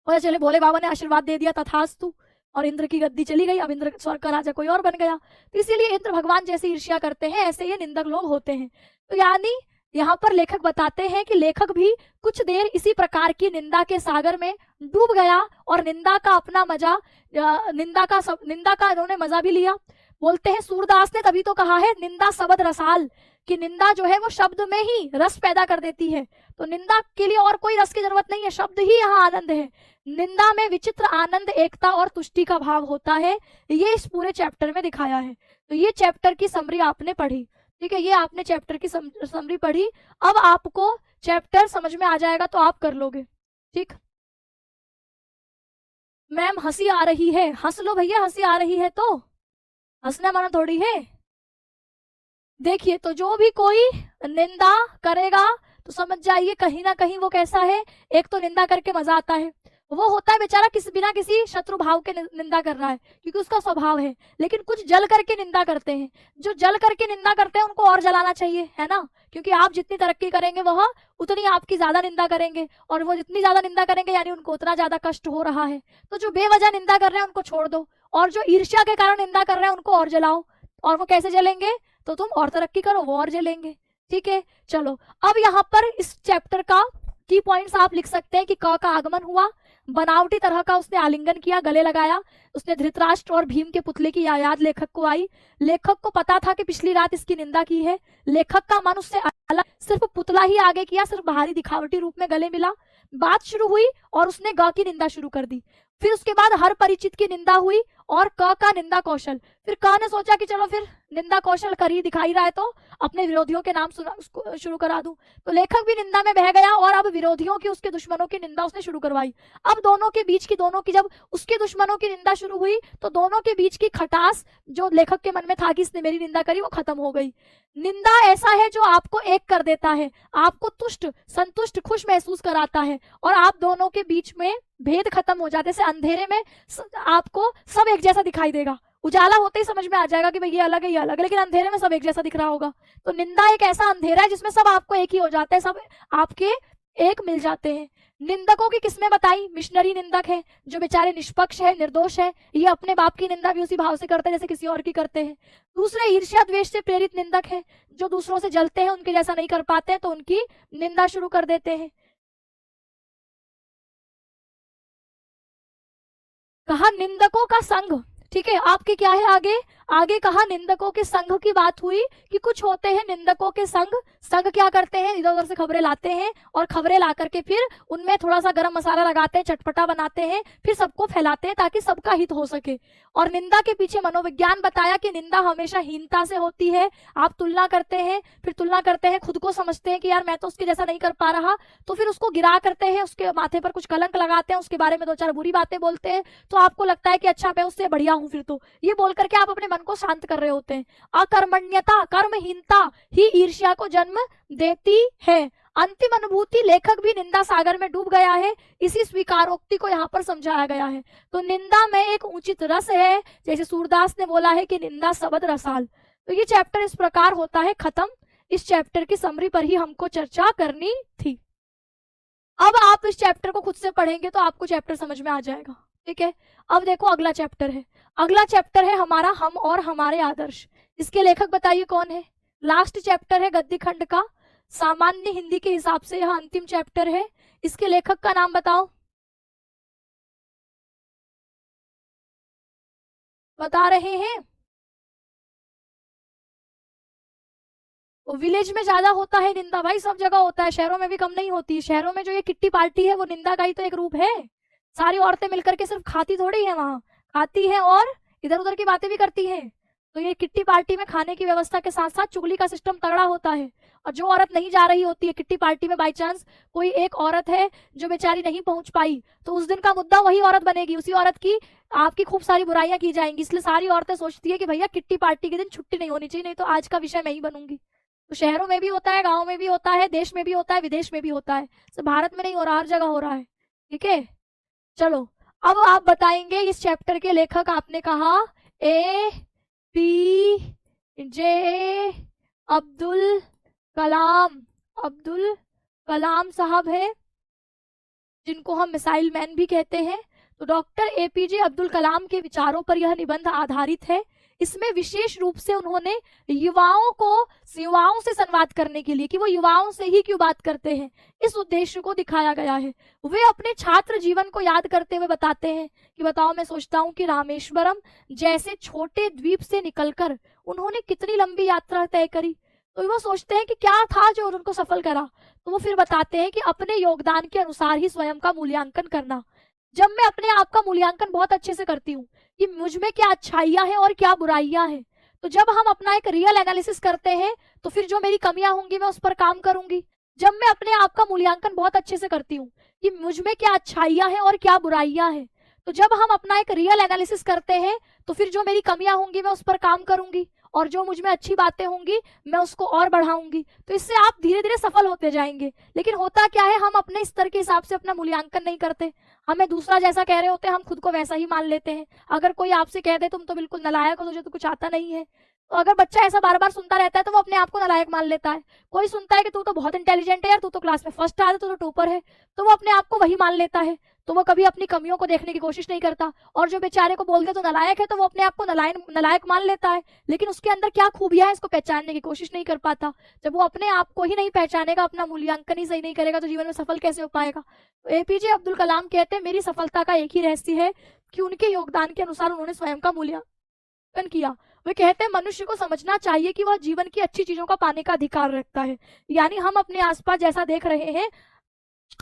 और चले भोले बाबा ने आशीर्वाद दे दिया, तथास्तु, और इंद्र की गद्दी चली गई, अब इंद्र स्वर्ग का राजा कोई और बन गया। तो इसीलिए इंद्र भगवान जैसे ईर्ष्या करते हैं, ऐसे ये निंदक लोग होते हैं। तो यानी यहाँ पर लेखक बताते हैं कि लेखक भी कुछ देर इसी प्रकार की निंदा के सागर में डूब गया और निंदा का अपना मजा, निंदा का इन्होंने मजा भी लिया। बोलते हैं सूरदास ने तभी तो कहा है निंदा शब्द रसाल, कि निंदा जो है वो शब्द में ही रस पैदा कर देती है। तो निंदा के लिए और कोई रस की जरूरत नहीं है, शब्द ही यहाँ आनंद है। निंदा में विचित्र आनंद, एकता और तुष्टि का भाव होता है, ये इस पूरे चैप्टर में दिखाया है। तो ये चैप्टर की समरी आपने पढ़ी, ठीक है, ये आपने चैप्टर की समरी पढ़ी। अब आपको चैप्टर समझ में आ जाएगा तो आप कर लोगे, ठीक। मैम हंसी आ रही है, हंस लो भैया, हंसी आ रही है तो हंसना माना थोड़ी है। देखिए, तो जो भी कोई निंदा करेगा तो समझ जाइए कहीं ना कहीं वो कैसा है। एक तो निंदा करके मजा आता है, वो होता है बेचारा बिना किसी शत्रु भाव के निंदा कर रहा है, क्योंकि उसका स्वभाव है। लेकिन कुछ जल करके निंदा करते हैं, जो जल करके निंदा करते हैं उनको और जलाना चाहिए, है ना, क्योंकि आप जितनी तरक्की करेंगे वह उतनी आपकी ज्यादा निंदा करेंगे, और वो जितनी ज्यादा निंदा करेंगे यानी उनको उतना ज्यादा कष्ट हो रहा है। तो जो बेवजह निंदा कर रहे हैं उनको छोड़ दो, और जो ईर्ष्या के कारण निंदा कर रहे हैं उनको और जलाओ। और वो कैसे जलेंगे, तो तुम और तरक्की करो, वो और जलेंगे, ठीक है। चलो, अब यहाँ पर इस चैप्टर का की पॉइंट्स आप लिख सकते हैं कि क का आगमन हुआ, बनावटी तरह का उसने आलिंगन किया, गले लगाया, उसने धृतराष्ट्र और भीम के पुतले की याद लेखक को आई। लेखक को पता था कि पिछली रात इसकी निंदा की है, लेखक का मन उससे अलग, सिर्फ पुतला ही आगे किया, सिर्फ बाहरी दिखावटी रूप में गले मिला। बात शुरू हुई और उसने ग की निंदा शुरू कर दी। फिर उसके बाद हर परिचित की निंदा हुई और क का निंदा कौशल। फिर क ने सोचा कि चलो फिर निंदा कौशल कर ही दिखाई रहा है तो अपने विरोधियों के नाम शुरू करा दूं। तो लेखक भी निंदा में बह गया और अब विरोधियों की, उसके दुश्मनों की निंदा उसने शुरू करवाई। अब दोनों की जब उसके दुश्मनों की निंदा शुरू हुई तो दोनों के बीच की खटास जो लेखक के मन में था कि इसने मेरी निंदा करी, वो खत्म हो गई। निंदा ऐसा है जो आपको एक कर देता है, आपको तुष्ट, संतुष्ट, खुश महसूस कराता है, और आप दोनों के बीच में भेद खत्म हो जाते। जैसे अंधेरे में आपको सब एक जैसा दिखाई देगा, उजाला होते ही समझ में आ जाएगा कि भाई ये अलग है, ये अलग है, लेकिन अंधेरे में सब एक जैसा दिख रहा होगा। तो निंदा एक ऐसा अंधेरा है जिसमें सब आपको एक ही हो जाता है, सब आपके एक मिल जाते हैं। निंदकों की किस्में बताई, मिशनरी निंदक है जो बेचारे निष्पक्ष है, निर्दोष है, ये अपने बाप की निंदा भी उसी भाव से करते हैं जैसे किसी और की करते हैं। दूसरे ईर्ष्या द्वेष से प्रेरित निंदक है जो दूसरों से जलते हैं, उनके जैसा नहीं कर पाते हैं तो उनकी निंदा शुरू कर देते हैं। कहा निंदकों का संग, ठीक है, आपके क्या है आगे, आगे कहा निंदकों के संघ की बात हुई कि कुछ होते हैं निंदकों के संघ क्या करते हैं, इधर उधर से खबरें लाते हैं और खबरें ला करके फिर उनमें थोड़ा सा गरम मसाला लगाते हैं, चटपटा बनाते हैं, फिर सबको फैलाते हैं ताकि सबका हित हो सके। और निंदा के पीछे मनोविज्ञान बताया कि निंदा हमेशा हीनता से होती है। आप तुलना करते हैं, फिर तुलना करते हैं, खुद को समझते हैं कि यार मैं तो उसके जैसा नहीं कर पा रहा, तो फिर उसको गिरा करते हैं, उसके माथे पर कुछ कलंक लगाते हैं, उसके बारे में दो चार बुरी बातें बोलते हैं, तो आपको लगता है कि अच्छा मैं उससे बढ़िया हूं फिर तो, ये बोल करके आप अपने मन को शांत कर रहे होते हैं। अकर्मण्यता, कर्महीनता ही ईर्ष्या को जन्म देती है। अंतिम अनुभूति, लेखक भी निंदा सागर में डूब गया है, इसी स्वीकारोक्ति को यहाँ पर समझाया गया है। तो निंदा में एक उचित रस है, जैसे सूरदास ने बोला है कि निंदा शब्द रसाल। तो ये चैप्टर इस प्रकार होता है खत्म। इस चैप्टर की समरी पर ही हमको चर्चा करनी थी। अब आप इस चैप्टर को खुद से पढ़ेंगे तो आपको चैप्टर समझ में आ जाएगा, ठीक है। अब देखो अगला चैप्टर है, अगला चैप्टर है हमारा हम और हमारे आदर्श। इसके लेखक बताइए कौन है। लास्ट चैप्टर है गद्य खंड का, सामान्य हिंदी के हिसाब से यह अंतिम चैप्टर है। इसके लेखक का नाम बताओ, बता रहे हैं। विलेज में ज्यादा होता है निंदा, भाई सब जगह होता है, शहरों में भी कम नहीं होती। शहरों में जो ये किट्टी पार्टी है वो निंदा का ही तो एक रूप है। सारी औरतें मिलकर के सिर्फ खाती थोड़ी है, वहां खाती है और इधर उधर की बातें भी करती हैं। तो ये किट्टी पार्टी में खाने की व्यवस्था के साथ साथ चुगली का सिस्टम तगड़ा होता है। और जो औरत नहीं जा रही होती है किट्टी पार्टी में, बाई चांस कोई एक औरत है जो बेचारी नहीं पहुंच पाई, तो उस दिन का मुद्दा वही औरत बनेगी, उसी औरत की आपकी खूब सारी बुराइयां की जाएंगी। इसलिए सारी औरतें सोचती है कि भैया किट्टी पार्टी के दिन छुट्टी नहीं होनी चाहिए, नहीं तो आज का विषय मैं ही बनूंगी। तो शहरों में भी होता है, गाँव में भी होता है, देश में भी होता है, विदेश में भी होता है, तो भारत में नहीं हो रहा, हर जगह हो रहा है। ठीक है, चलो अब आप बताएंगे इस चैप्टर के लेखक। आपने कहा ए पी जे अब्दुल कलाम। अब्दुल कलाम साहब है, जिनको हम मिसाइल मैन भी कहते हैं। तो डॉक्टर एपीजे अब्दुल कलाम के विचारों पर यह निबंध आधारित है। इसमें विशेष रूप से उन्होंने युवाओं से संवाद करने के लिए, कि वो युवाओं से ही क्यों बात करते हैं, इस उद्देश्य को दिखाया गया है। वे अपने छात्र जीवन को याद करते हुए बताते हैं कि बताओ, मैं सोचता हूँ कि रामेश्वरम जैसे छोटे द्वीप से निकलकर उन्होंने कितनी लंबी यात्रा तय करी। तो वो सोचते हैं कि क्या था जो उनको सफल करा। तो वो फिर बताते हैं कि अपने योगदान के अनुसार ही स्वयं का मूल्यांकन करना। जब मैं अपने आप का मूल्यांकन बहुत अच्छे से करती हूँ कि मुझ में क्या अच्छाइयां हैं और क्या बुराइयां हैं, तो जब हम अपना एक रियल एनालिसिस करते हैं तो फिर जो मेरी कमियां होंगी मैं उस पर काम करूंगी। जब मैं अपने आप का मूल्यांकन बहुत अच्छे से करती हूँ कि मुझ में क्या अच्छाइयां हैं और क्या बुराइयां हैं, तो जब हम अपना एक रियल एनालिसिस करते हैं तो फिर जो मेरी कमियां होंगी मैं उस पर काम करूंगी, और जो मुझ में अच्छी बातें होंगी मैं उसको और बढ़ाऊंगी। तो इससे आप धीरे धीरे सफल होते जाएंगे। लेकिन होता क्या है, हम अपने स्तर के हिसाब से अपना मूल्यांकन नहीं करते। हमें दूसरा जैसा कह रहे होते हैं, हम खुद को वैसा ही मान लेते हैं। अगर कोई आपसे कह दे तुम तो बिल्कुल नालायक हो, तुझे तो कुछ आता नहीं है, तो अगर बच्चा ऐसा बार बार सुनता रहता है तो वो अपने आप को नालायक मान लेता है। कोई सुनता है कि तू तो बहुत इंटेलिजेंट है यार, तू तो क्लास में फर्स्ट आ, तू तो टॉपर है, तो वो अपने आप को वही मान लेता है। तो वो कभी अपनी कमियों को देखने की कोशिश नहीं करता। और जो बेचारे को बोलते तो नालायक है, तो वो अपने आप को नालायक मान लेता है, लेकिन उसके अंदर क्या खूबियां है इसको पहचानने की कोशिश नहीं कर पाता। जब वो अपने आप को ही नहीं पहचानेगा, अपना मूल्यांकन ही सही नहीं करेगा, तो जीवन में सफल कैसे हो पाएगा। तो एपीजे अब्दुल कलाम कहते हैं मेरी सफलता का एक ही रहस्य है कि उनके योगदान के अनुसार उन्होंने स्वयं का मूल्यांकन किया। वे कहते हैं मनुष्य को समझना चाहिए कि वह जीवन की अच्छी चीजों का पाने का अधिकार रखता है। यानी हम अपने आसपास जैसा देख रहे हैं,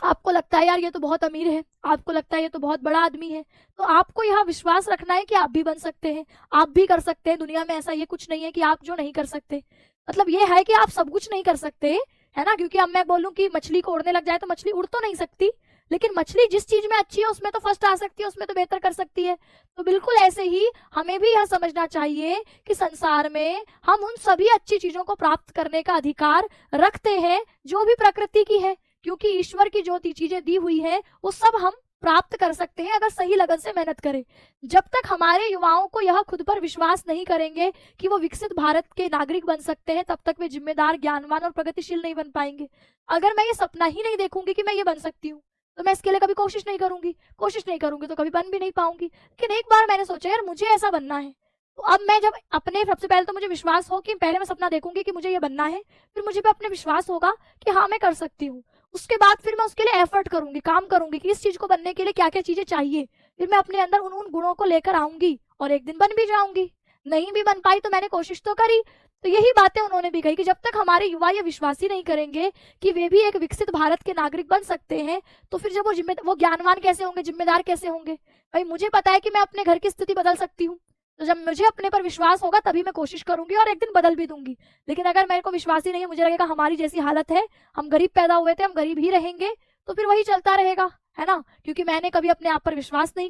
आपको लगता है यार ये तो बहुत अमीर है, आपको लगता है ये तो बहुत बड़ा आदमी है, तो आपको यह विश्वास रखना है कि आप भी बन सकते हैं, आप भी कर सकते हैं। दुनिया में ऐसा ये कुछ नहीं है कि आप जो नहीं कर सकते। मतलब ये है कि आप सब कुछ नहीं कर सकते, है ना। क्योंकि अब मैं बोलूं कि मछली को उड़ने लग जाए तो मछली उड़ तो नहीं सकती, लेकिन मछली जिस चीज में अच्छी है उसमें तो फर्स्ट आ सकती है, उसमें तो बेहतर कर सकती है। तो बिल्कुल ऐसे ही हमें भी यह समझना चाहिए कि संसार में हम उन सभी अच्छी चीजों को प्राप्त करने का अधिकार रखते हैं जो भी प्रकृति की है, क्योंकि ईश्वर की जो चीजें दी हुई है वो सब हम प्राप्त कर सकते हैं अगर सही लगन से मेहनत करें। जब तक हमारे युवाओं को यह खुद पर विश्वास नहीं करेंगे कि वो विकसित भारत के नागरिक बन सकते हैं, तब तक वे जिम्मेदार, ज्ञानवान और प्रगतिशील नहीं बन पाएंगे। अगर मैं ये सपना ही नहीं देखूंगी कि मैं ये बन सकती हूँ, तो मैं इसके लिए कभी कोशिश नहीं करूंगी तो कभी बन भी नहीं पाऊंगी। लेकिन एक बार मैंने सोचा यार मुझे ऐसा बनना है, तो अब मैं जब अपने, सबसे पहले तो मुझे विश्वास हो कि पहले मैं सपना देखूंगी कि मुझे ये बनना है, फिर मुझे भी अपने विश्वास होगा कि हाँ मैं कर सकती हूँ। उसके बाद फिर मैं उसके लिए एफर्ट करूंगी, काम करूंगी कि इस चीज को बनने के लिए क्या क्या चीजें चाहिए। फिर मैं अपने अंदर उन उन गुणों को लेकर आऊंगी और एक दिन बन भी जाऊंगी। नहीं भी बन पाई तो मैंने कोशिश तो करी। तो यही बातें उन्होंने भी कही कि जब तक हमारे युवा ये विश्वास ही नहीं करेंगे कि वे भी एक विकसित भारत के नागरिक बन सकते हैं, तो फिर जब वो ज्ञानवान कैसे होंगे, जिम्मेदार कैसे होंगे। भाई मुझे पता है कि मैं अपने घर की स्थिति बदल सकती हूँ, तो जब मुझे अपने पर विश्वास होगा तभी मैं कोशिश करूंगी और एक दिन बदल भी दूंगी। लेकिन अगर मेरे को विश्वास ही नहीं है, मुझे लगेगा हमारी जैसी हालत है, हम गरीब पैदा हुए थे, हम गरीब ही रहेंगे, तो फिर वही चलता रहेगा, है ना। क्योंकि मैंने कभी अपने आप पर विश्वास नहीं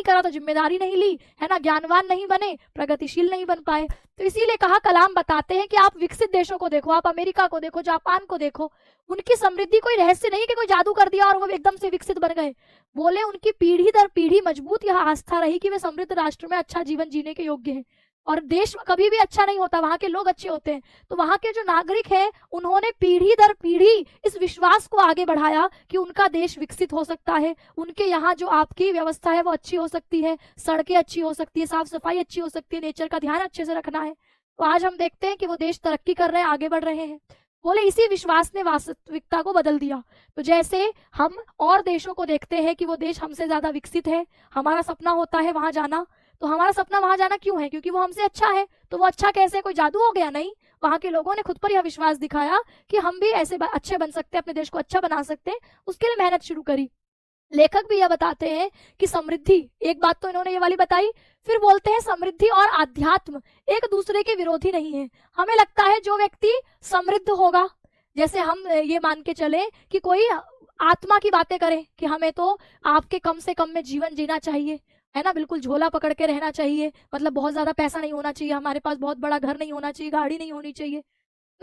करा तो जिम्मेदारी नहीं ली, है ना, ज्ञानवान नहीं बने, प्रगतिशील नहीं बन पाए। तो इसीलिए कहा, कलाम बताते हैं कि आप विकसित देशों को देखो, आप अमेरिका को देखो, जापान को देखो, उनकी समृद्धि कोई रहस्य नहीं कि कोई जादू कर दिया और वो एकदम से विकसित बन गए। बोले उनकी पीढ़ी दर पीढ़ी मजबूत यह आस्था रही कि वे समृद्ध राष्ट्र में अच्छा जीवन जीने के योग्य हैं। और देश कभी भी अच्छा नहीं होता, वहां के लोग अच्छे होते हैं। तो वहां के जो नागरिक हैं उन्होंने पीढ़ी दर पीढ़ी इस विश्वास को आगे बढ़ाया कि उनका देश विकसित हो सकता है, उनके यहाँ जो आपकी व्यवस्था है वो अच्छी हो सकती है, सड़कें अच्छी हो सकती है, साफ सफाई अच्छी हो सकती है, नेचर का ध्यान अच्छे से रखना है। तो आज हम देखते हैं कि वो देश तरक्की कर रहे हैं, आगे बढ़ रहे हैं। बोले इसी विश्वास ने वास्तविकता को बदल दिया। तो जैसे हम और देशों को देखते हैं कि वो देश हमसे ज्यादा विकसित है, हमारा सपना होता है वहां जाना। तो हमारा सपना वहां जाना क्यों है? क्योंकि वो हमसे अच्छा है। तो वो अच्छा कैसे? कोई जादू हो गया? नहीं, वहां के लोगों ने खुद पर यह विश्वास दिखाया कि हम भी ऐसे अच्छे बन सकते हैं, अपने देश को अच्छा बना सकते हैं, उसके लिए मेहनत शुरू करी। लेखक भी यह बताते हैं कि समृद्धि, एक बात तो इन्होंने ये वाली बताई, फिर बोलते हैं समृद्धि और आध्यात्म एक दूसरे के विरोधी नहीं है। हमें लगता है जो व्यक्ति समृद्ध होगा, जैसे हम ये मान के चले कि कोई आत्मा की बातें करे कि हमें तो आपके कम से कम में जीवन जीना चाहिए, है ना, बिल्कुल झोला पकड़ के रहना चाहिए, मतलब बहुत ज्यादा पैसा नहीं होना चाहिए, हमारे पास बहुत बड़ा घर नहीं होना चाहिए, गाड़ी नहीं होनी चाहिए।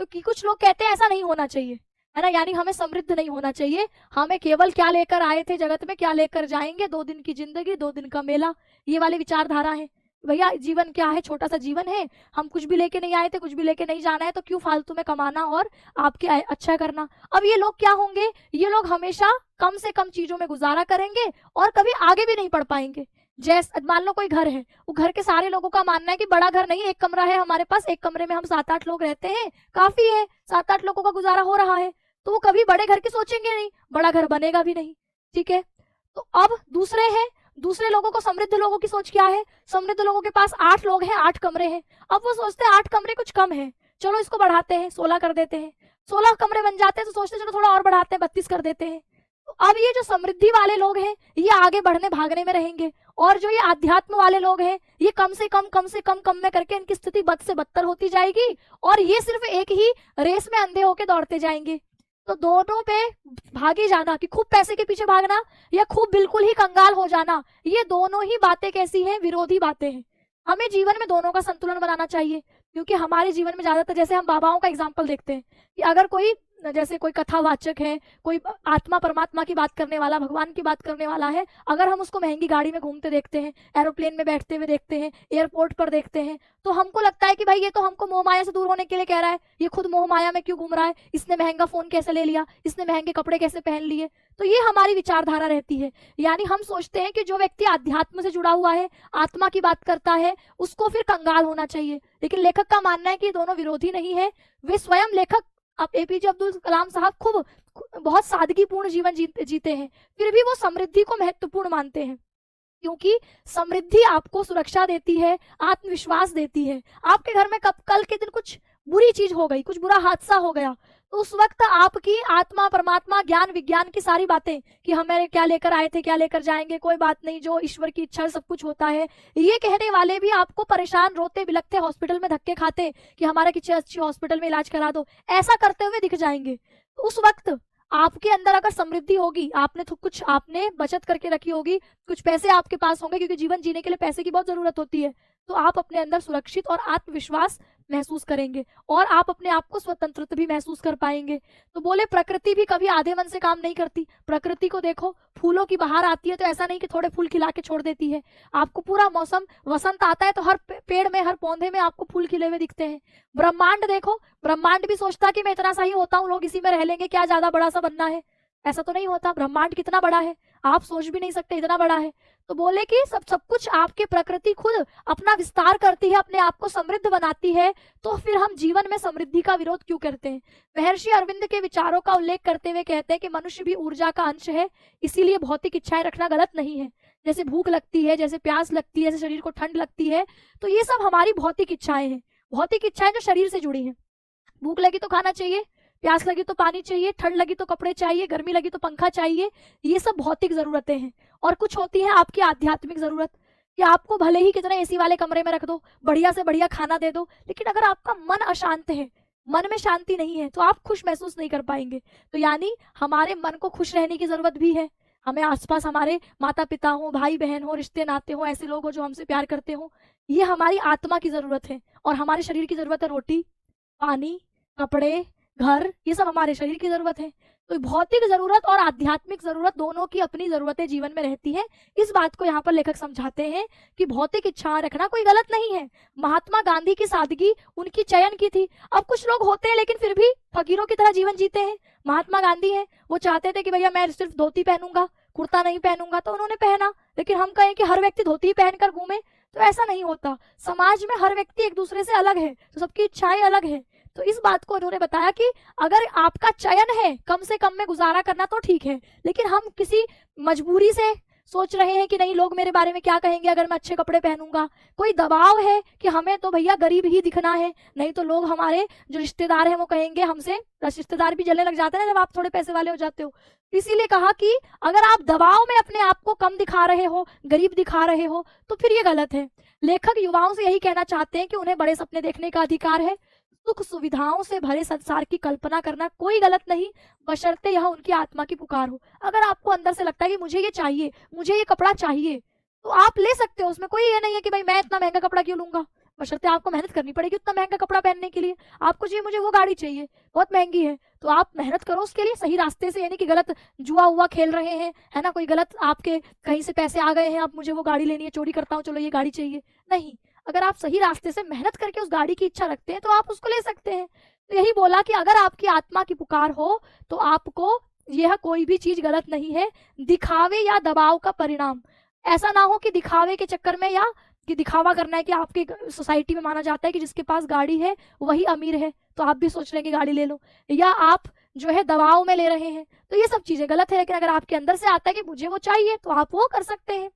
तो कि कुछ लोग कहते हैं ऐसा नहीं होना चाहिए, है ना। यानी हमें समृद्ध नहीं होना चाहिए, हमें केवल क्या लेकर आए थे जगत में, क्या लेकर जाएंगे, 2 दिन की जिंदगी 2 दिन का मेला, ये वाली विचारधारा है। भैया जीवन क्या है, छोटा सा जीवन है, हम कुछ भी लेके नहीं आए थे, कुछ भी लेके नहीं जाना है, तो क्यों फालतू में कमाना और आपके अच्छा करना। अब ये लोग क्या होंगे, ये लोग हमेशा कम से कम चीजों में गुजारा करेंगे और कभी आगे भी नहीं बढ़ पाएंगे। जैसे मान लो कोई घर है, वो घर के सारे लोगों का मानना है कि बड़ा घर नहीं, 1 कमरा है हमारे पास, 1 कमरे में हम 7-8 लोग रहते हैं, काफी है, 7-8 लोगों का गुजारा हो रहा है, तो वो कभी बड़े घर की सोचेंगे नहीं, बड़ा घर बनेगा भी नहीं। ठीक है, तो अब दूसरे हैं, दूसरे लोगों को, समृद्ध लोगों की सोच क्या है, समृद्ध लोगों के पास 8 लोग हैं, 8 कमरे हैं, अब वो सोचते हैं 8 कमरे कुछ कम है, चलो इसको बढ़ाते हैं, 16 कर देते हैं, 16 कमरे बन जाते हैं, तो सोचते हैं चलो थोड़ा और बढ़ाते हैं, 32 कर देते हैं। तो अब ये जो समृद्धि वाले लोग हैं ये आगे बढ़ने भागने में रहेंगे, और जो ये आध्यात्म वाले लोग हैं ये कम से कम में करके इनकी स्थिति बद से बदतर होती जाएगी, और ये सिर्फ एक ही रेस में अंधे होके दौड़ते जाएंगे। तो दोनों पे भागे जाना, कि खूब पैसे के पीछे भागना या खूब बिल्कुल ही कंगाल हो जाना, ये दोनों ही बातें कैसी हैं, विरोधी बातें हैं। हमें जीवन में दोनों का संतुलन बनाना चाहिए, क्योंकि हमारे जीवन में ज्यादातर, जैसे हम बाबाओं का एग्जाम्पल देखते हैं कि अगर कोई, जैसे कोई कथावाचक है, कोई आत्मा परमात्मा की बात करने वाला, भगवान की बात करने वाला है, अगर हम उसको महंगी गाड़ी में घूमते देखते हैं, एरोप्लेन में बैठते हुए देखते हैं, एयरपोर्ट पर देखते हैं, तो हमको लगता है कि भाई ये तो हमको मोह माया से दूर होने के लिए कह रहा है, ये खुद मोह माया में क्यों घूम रहा है, इसने महंगा फोन कैसे ले लिया, इसने महंगे कपड़े कैसे पहन लिए। तो ये हमारी विचारधारा रहती है, यानी हम सोचते हैं कि जो व्यक्ति आध्यात्म से जुड़ा हुआ है, आत्मा की बात करता है, उसको फिर कंगाल होना चाहिए। लेकिन लेखक का मानना है कि दोनों विरोधी नहीं है। वे स्वयं लेखक, अब एपीजे अब्दुल कलाम साहब खूब बहुत सादगीपूर्ण जीवन जीते हैं, फिर भी वो समृद्धि को महत्वपूर्ण मानते हैं, क्योंकि समृद्धि आपको सुरक्षा देती है, आत्मविश्वास देती है। आपके घर में कल के दिन कुछ बुरी चीज हो गई, कुछ बुरा हादसा हो गया, तो उस वक्त आपकी आत्मा परमात्मा ज्ञान विज्ञान की सारी बातें कि हमें क्या लेकर आए थे, क्या लेकर जाएंगे, कोई बात नहीं, जो ईश्वर की इच्छा सब कुछ होता है, ये कहने वाले भी आपको परेशान, रोते बिलखते, हॉस्पिटल में धक्के खाते कि हमारा किसी अच्छी हॉस्पिटल में इलाज करा दो, ऐसा करते हुए दिख जाएंगे। तो उस वक्त आपके अंदर अगर समृद्धि होगी, आपने तो कुछ आपने बचत करके रखी होगी, कुछ पैसे आपके पास होंगे, क्योंकि जीवन जीने के लिए पैसे की बहुत जरूरत होती है, तो आप अपने अंदर सुरक्षित और आत्मविश्वास महसूस करेंगे, और आप अपने आप को स्वतंत्र भी महसूस कर पाएंगे। तो बोले प्रकृति भी कभी आधे मन से काम नहीं करती। प्रकृति को देखो, फूलों की बहार आती है तो ऐसा नहीं कि थोड़े फूल खिला के छोड़ देती है, आपको पूरा मौसम, वसंत आता है तो हर पेड़ में, हर पौधे में आपको फूल खिले हुए दिखते हैं। ब्रह्मांड देखो, ब्रह्मांड भी सोचता कि मैं इतना सा ही होता हूँ, लोग इसी में रह लेंगे, क्या ज्यादा बड़ा सा बनना है, ऐसा तो नहीं होता। ब्रह्मांड कितना बड़ा है, आप सोच भी नहीं सकते, इतना बड़ा है। तो बोले कि सब कुछ आपके प्रकृति खुद अपना विस्तार करती है, अपने आप को समृद्ध बनाती है, तो फिर हम जीवन में समृद्धि का विरोध क्यों करते हैं। महर्षि अरविंद के विचारों का उल्लेख करते हुए कहते हैं कि मनुष्य भी ऊर्जा का अंश है, इसीलिए भौतिक इच्छाएं रखना गलत नहीं है। जैसे भूख लगती है, जैसे प्यास लगती है, जैसे शरीर को ठंड लगती है, तो ये सब हमारी भौतिक इच्छाएं हैं, भौतिक इच्छाएं जो शरीर से जुड़ी हैं। भूख लगी तो खाना चाहिए, प्यास लगी तो पानी चाहिए, ठंड लगी तो कपड़े चाहिए, गर्मी लगी तो पंखा चाहिए, ये सब भौतिक जरूरतें हैं। और कुछ होती है आपकी आध्यात्मिक जरूरत, कि आपको भले ही कितने एसी वाले कमरे में रख दो, बढ़िया से बढ़िया खाना दे दो, लेकिन अगर आपका मन अशांत है, मन में शांति नहीं है, तो आप खुश महसूस नहीं कर पाएंगे। तो यानी हमारे मन को खुश रहने की जरूरत भी है। हमें आसपास हमारे माता पिता हो, भाई बहन हो, रिश्ते नाते हो, ऐसे लोग हो जो हमसे प्यार करते हो, ये हमारी आत्मा की जरूरत है। और हमारे शरीर की जरूरत है रोटी, पानी, कपड़े, घर, ये सब हमारे शरीर की जरूरत है। तो भौतिक जरूरत और आध्यात्मिक जरूरत दोनों की अपनी जरूरतें जीवन में रहती है। इस बात को यहाँ पर लेखक समझाते हैं कि भौतिक इच्छा रखना कोई गलत नहीं है। महात्मा गांधी की सादगी उनकी चयन की थी। अब कुछ लोग होते हैं लेकिन फिर भी फकीरों की तरह जीवन जीते हैं। महात्मा गांधी हैं, वो चाहते थे कि भैया मैं सिर्फ धोती पहनूंगा, कुर्ता नहीं पहनूंगा, तो उन्होंने पहना। लेकिन हम कहें कि हर व्यक्ति धोती ही पहनकर घूमे, तो ऐसा नहीं होता। समाज में हर व्यक्ति एक दूसरे से अलग है, तो सबकी इच्छाएं अलग है। तो इस बात को उन्होंने बताया कि अगर आपका चयन है कम से कम में गुजारा करना तो ठीक है, लेकिन हम किसी मजबूरी से सोच रहे हैं कि नहीं लोग मेरे बारे में क्या कहेंगे अगर मैं अच्छे कपड़े पहनूंगा, कोई दबाव है कि हमें तो भैया गरीब ही दिखना है, नहीं तो लोग हमारे जो रिश्तेदार हैं वो कहेंगे हमसे, रिश्तेदार भी जलने लग जाते हैं जब आप थोड़े पैसे वाले हो जाते हो। इसीलिए कहा कि अगर आप दबाव में अपने आप को कम दिखा रहे हो, गरीब दिखा रहे हो, तो फिर ये गलत है। लेखक युवाओं से यही कहना चाहते हैं कि उन्हें बड़े सपने देखने का अधिकार है। सुख सुविधाओं से भरे संसार की कल्पना करना कोई गलत नहीं, बशर्ते यह उनकी आत्मा की पुकार हो। अगर आपको अंदर से लगता है कि मुझे ये चाहिए, मुझे ये कपड़ा चाहिए, तो आप ले सकते हो, उसमें कोई ये नहीं है कि भाई मैं इतना महंगा कपड़ा क्यों लूंगा, बशर्ते आपको मेहनत करनी पड़ेगी उतना महंगा कपड़ा पहनने के लिए। आपको चाहिए मुझे वो गाड़ी चाहिए, बहुत महंगी है, तो आप मेहनत करो उसके लिए सही रास्ते से, यानी कि गलत जुआ हुआ खेल रहे हैं, है ना, कोई गलत आपके कहीं से पैसे आ गए हैं, आप मुझे वो गाड़ी लेनी है, चोरी करता हूँ चलो ये गाड़ी चाहिए, नहीं। अगर आप सही रास्ते से मेहनत करके उस गाड़ी की इच्छा रखते हैं तो आप उसको ले सकते हैं। तो यही बोला कि अगर आपकी आत्मा की पुकार हो तो आपको यह कोई भी चीज गलत नहीं है, दिखावे या दबाव का परिणाम। ऐसा ना हो कि दिखावे के चक्कर में, या कि दिखावा करना है कि आपकी सोसाइटी में माना जाता है कि जिसके पास गाड़ी है वही अमीर है, तो आप भी सोच लेंगे गाड़ी ले लो, या आप जो है दबाव में ले रहे हैं, तो ये सब चीजें गलत है। लेकिन अगर आपके अंदर से आता है कि मुझे वो चाहिए तो आप वो कर सकते हैं।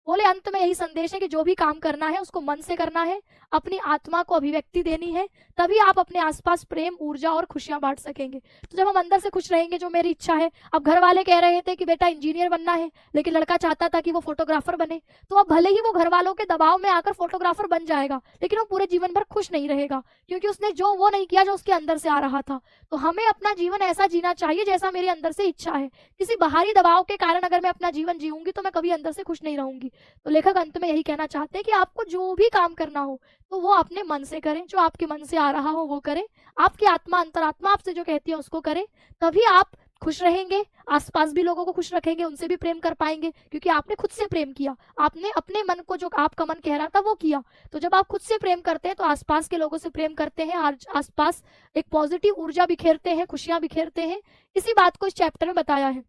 बोले अंत में यही संदेश है कि जो भी काम करना है उसको मन से करना है, अपनी आत्मा को अभिव्यक्ति देनी है, तभी आप अपने आसपास प्रेम, ऊर्जा और खुशियां बांट सकेंगे। तो जब हम अंदर से खुश रहेंगे, जो मेरी इच्छा है, अब घर वाले कह रहे थे कि बेटा इंजीनियर बनना है, लेकिन लड़का चाहता था कि वो फोटोग्राफर बने, तो अब भले ही वो घर वालों के दबाव में आकर फोटोग्राफर बन जाएगा, लेकिन वो पूरे जीवन भर खुश नहीं रहेगा, क्योंकि उसने जो वो नहीं किया जो उसके अंदर से आ रहा था। तो हमें अपना जीवन ऐसा जीना चाहिए जैसा मेरे अंदर से इच्छा है। किसी बाहरी दबाव के कारण अगर मैं अपना जीवन जीऊंगी तो मैं कभी अंदर से खुश नहीं रहूंगी। तो लेखक अंत में यही कहना चाहते हैं कि आपको जो भी काम करना हो तो वो अपने मन से करें, जो आपके मन से आ रहा हो वो करें, आपकी आत्मा, अंतरात्मा आपसे जो कहती है उसको करें, तभी आप खुश रहेंगे, आसपास भी लोगों को खुश रखेंगे, उनसे भी प्रेम कर पाएंगे, क्योंकि आपने खुद से प्रेम किया, आपने अपने मन को, जो आपका मन कह रहा था वो किया। तो जब आप खुद से प्रेम करते हैं तो आसपास के लोगों से प्रेम करते हैं, आसपास एक पॉजिटिव ऊर्जा बिखेरते हैं, खुशियां बिखेरते हैं। इसी बात को इस चैप्टर में बताया है।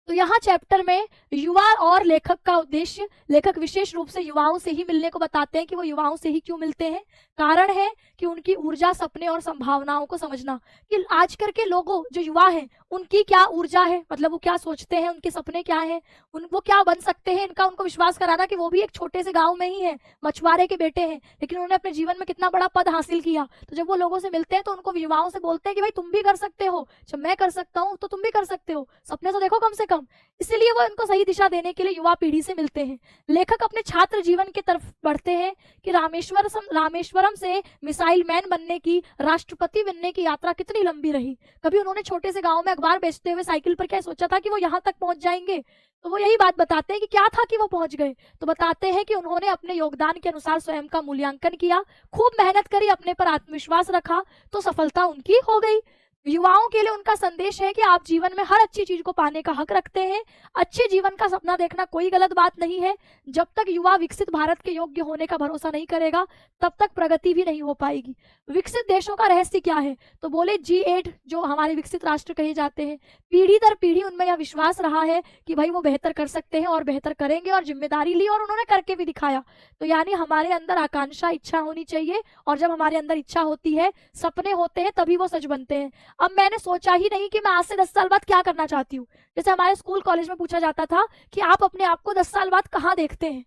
तो यहाँ चैप्टर में युवा और लेखक का उद्देश्य, लेखक विशेष रूप से युवाओं से ही मिलने को बताते हैं कि वो युवाओं से ही क्यों मिलते हैं। कारण है कि उनकी ऊर्जा, सपने और संभावनाओं को समझना, कि आजकल के लोगों, जो युवा हैं, उनकी क्या ऊर्जा है, मतलब वो क्या सोचते हैं, उनके सपने क्या हैं, वो क्या बन सकते हैं, इनका उनको विश्वास कराना कि वो भी एक छोटे से गाँव में ही है, मछुआरे के बेटे हैं, लेकिन उन्होंने अपने जीवन में कितना बड़ा पद हासिल किया। तो जब वो लोगों से मिलते हैं तो उनको युवाओं से बोलते हैं कि भाई तुम भी कर सकते हो, जब मैं कर सकता हूँ तो तुम भी कर सकते हो, सपने तो देखो कम से कम। इसलिए वो इनको सही दिशा देने के लिए युवा पीढ़ी से मिलते हैं। लेखक अपने छात्र जीवन की तरफ बढ़ते हैं कि रामेश्वरम से मिसाइल मैन बनने की, राष्ट्रपति बनने की यात्रा कितनी लंबी रही। कभी उन्होंने छोटे से गांव में अखबार बेचते हुए साइकिल पर क्या सोचा था कि वो यहाँ तक पहुंच जाएंगे। तो वो यही बात बताते हैं कि क्या था कि वो पहुंच गए। तो बताते हैं कि उन्होंने अपने योगदान के अनुसार स्वयं का मूल्यांकन किया, खूब मेहनत करी, अपने पर आत्मविश्वास रखा, तो सफलता उनकी हो गई। युवाओं के लिए उनका संदेश है कि आप जीवन में हर अच्छी चीज को पाने का हक रखते हैं। अच्छे जीवन का सपना देखना कोई गलत बात नहीं है। जब तक युवा विकसित भारत के योग्य होने का भरोसा नहीं करेगा तब तक प्रगति भी नहीं हो पाएगी। विकसित देशों का रहस्य क्या है, तो बोले G8 जो हमारे विकसित राष्ट्र कहे जाते हैं, पीढ़ी दर पीढ़ी उनमें यह विश्वास रहा है कि भाई वो बेहतर कर सकते हैं और बेहतर करेंगे, और जिम्मेदारी ली और उन्होंने करके भी दिखाया। तो यानी हमारे अंदर आकांक्षा, इच्छा होनी चाहिए, और जब हमारे अंदर इच्छा होती है, सपने होते हैं, तभी वो सच बनते हैं। अब मैंने सोचा ही नहीं कि मैं आज से 10 साल बाद क्या करना चाहती हूँ। जैसे हमारे स्कूल कॉलेज में पूछा जाता था कि आप अपने आप को 10 साल बाद कहाँ देखते हैं।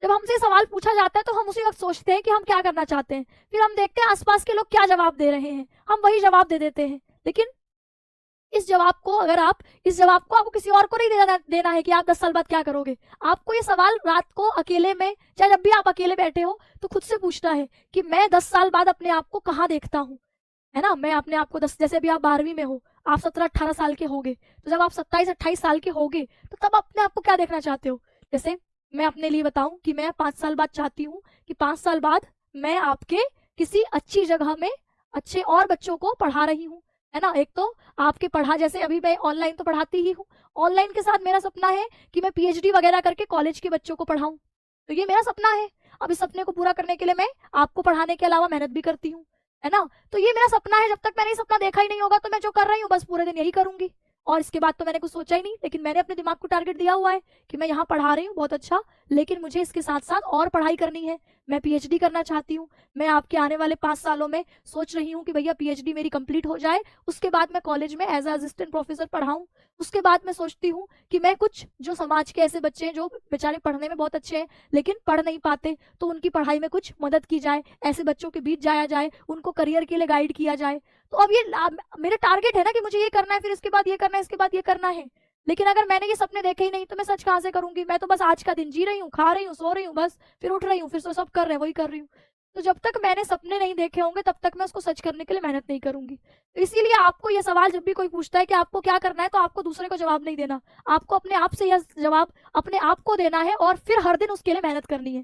जब हमसे सवाल पूछा जाता है तो हम उसी वक्त सोचते हैं कि हम क्या करना चाहते हैं, फिर हम देखते हैं आसपास के लोग क्या जवाब दे रहे हैं, हम वही जवाब दे देते हैं। लेकिन इस जवाब को आपको किसी और को नहीं देना है कि आप 10 साल बाद क्या करोगे। आपको ये सवाल रात को अकेले में, चाहे जब भी आप अकेले बैठे हो, तो खुद से पूछना है कि मैं 10 साल बाद अपने आप को कहाँ देखता हूँ, है ना। मैं अपने आप को जैसे अभी आप 12वीं में हो, आप 17-18 साल के होगे, तो जब आप 27-28 साल के होगे तो तब अपने आप को क्या देखना चाहते हो। जैसे मैं अपने लिए बताऊं कि मैं 5 साल बाद चाहती हूँ कि 5 साल बाद मैं आपके किसी अच्छी जगह में अच्छे और बच्चों को पढ़ा रही हूँ, है ना। एक तो आपके पढ़ा, जैसे अभी मैं ऑनलाइन तो पढ़ाती ही हूँ, ऑनलाइन के साथ मेरा सपना है कि मैं PhD वगैरह करके कॉलेज के बच्चों को पढ़ाऊं। तो ये मेरा सपना है। अब इस सपने को पूरा करने के लिए मैं आपको पढ़ाने के अलावा मेहनत भी करती हूँ, है ना। तो ये मेरा सपना है। जब तक मैंने ये सपना देखा ही नहीं होगा तो मैं जो कर रही हूँ बस पूरे दिन यही करूंगी, और इसके बाद तो मैंने कुछ सोचा ही नहीं। लेकिन मैंने अपने दिमाग को टारगेट दिया हुआ है कि मैं यहाँ पढ़ा रही हूँ, बहुत अच्छा, लेकिन मुझे इसके साथ साथ और पढ़ाई करनी है, मैं PhD करना चाहती हूँ। मैं आपके आने वाले 5 सालों में सोच रही हूँ कि भैया PhD मेरी कंप्लीट हो जाए, उसके बाद मैं कॉलेज में एज असिस्टेंट प्रोफेसर पढ़ाऊँ। उसके बाद मैं सोचती हूँ कि मैं कुछ जो समाज के ऐसे बच्चे हैं जो बेचारे पढ़ने में बहुत अच्छे हैं लेकिन पढ़ नहीं पाते, तो उनकी पढ़ाई में कुछ मदद की जाए, ऐसे बच्चों के बीच जाया जाए, उनको करियर के लिए गाइड किया जाए। तो अब ये मेरे टारगेट है ना कि मुझे ये करना है, फिर इसके बाद ये करना है, इसके बाद ये करना है। लेकिन अगर मैंने ये सपने देखे ही नहीं तो मैं सच कहाँ से करूंगी। मैं तो बस आज का दिन जी रही हूँ, खा रही हूँ, सो रही हूँ, बस फिर उठ रही हूँ, फिर सब कर रहे हैं वही कर रही हूँ। तो जब तक मैंने सपने नहीं देखे होंगे तब तक मैं उसको सच करने के लिए मेहनत नहीं करूंगी। तो इसीलिए आपको ये सवाल जब भी कोई पूछता है कि आपको क्या करना है, तो आपको दूसरे को जवाब नहीं देना, आपको अपने आप से यह जवाब अपने आप को देना है और फिर हर दिन उसके लिए मेहनत करनी है।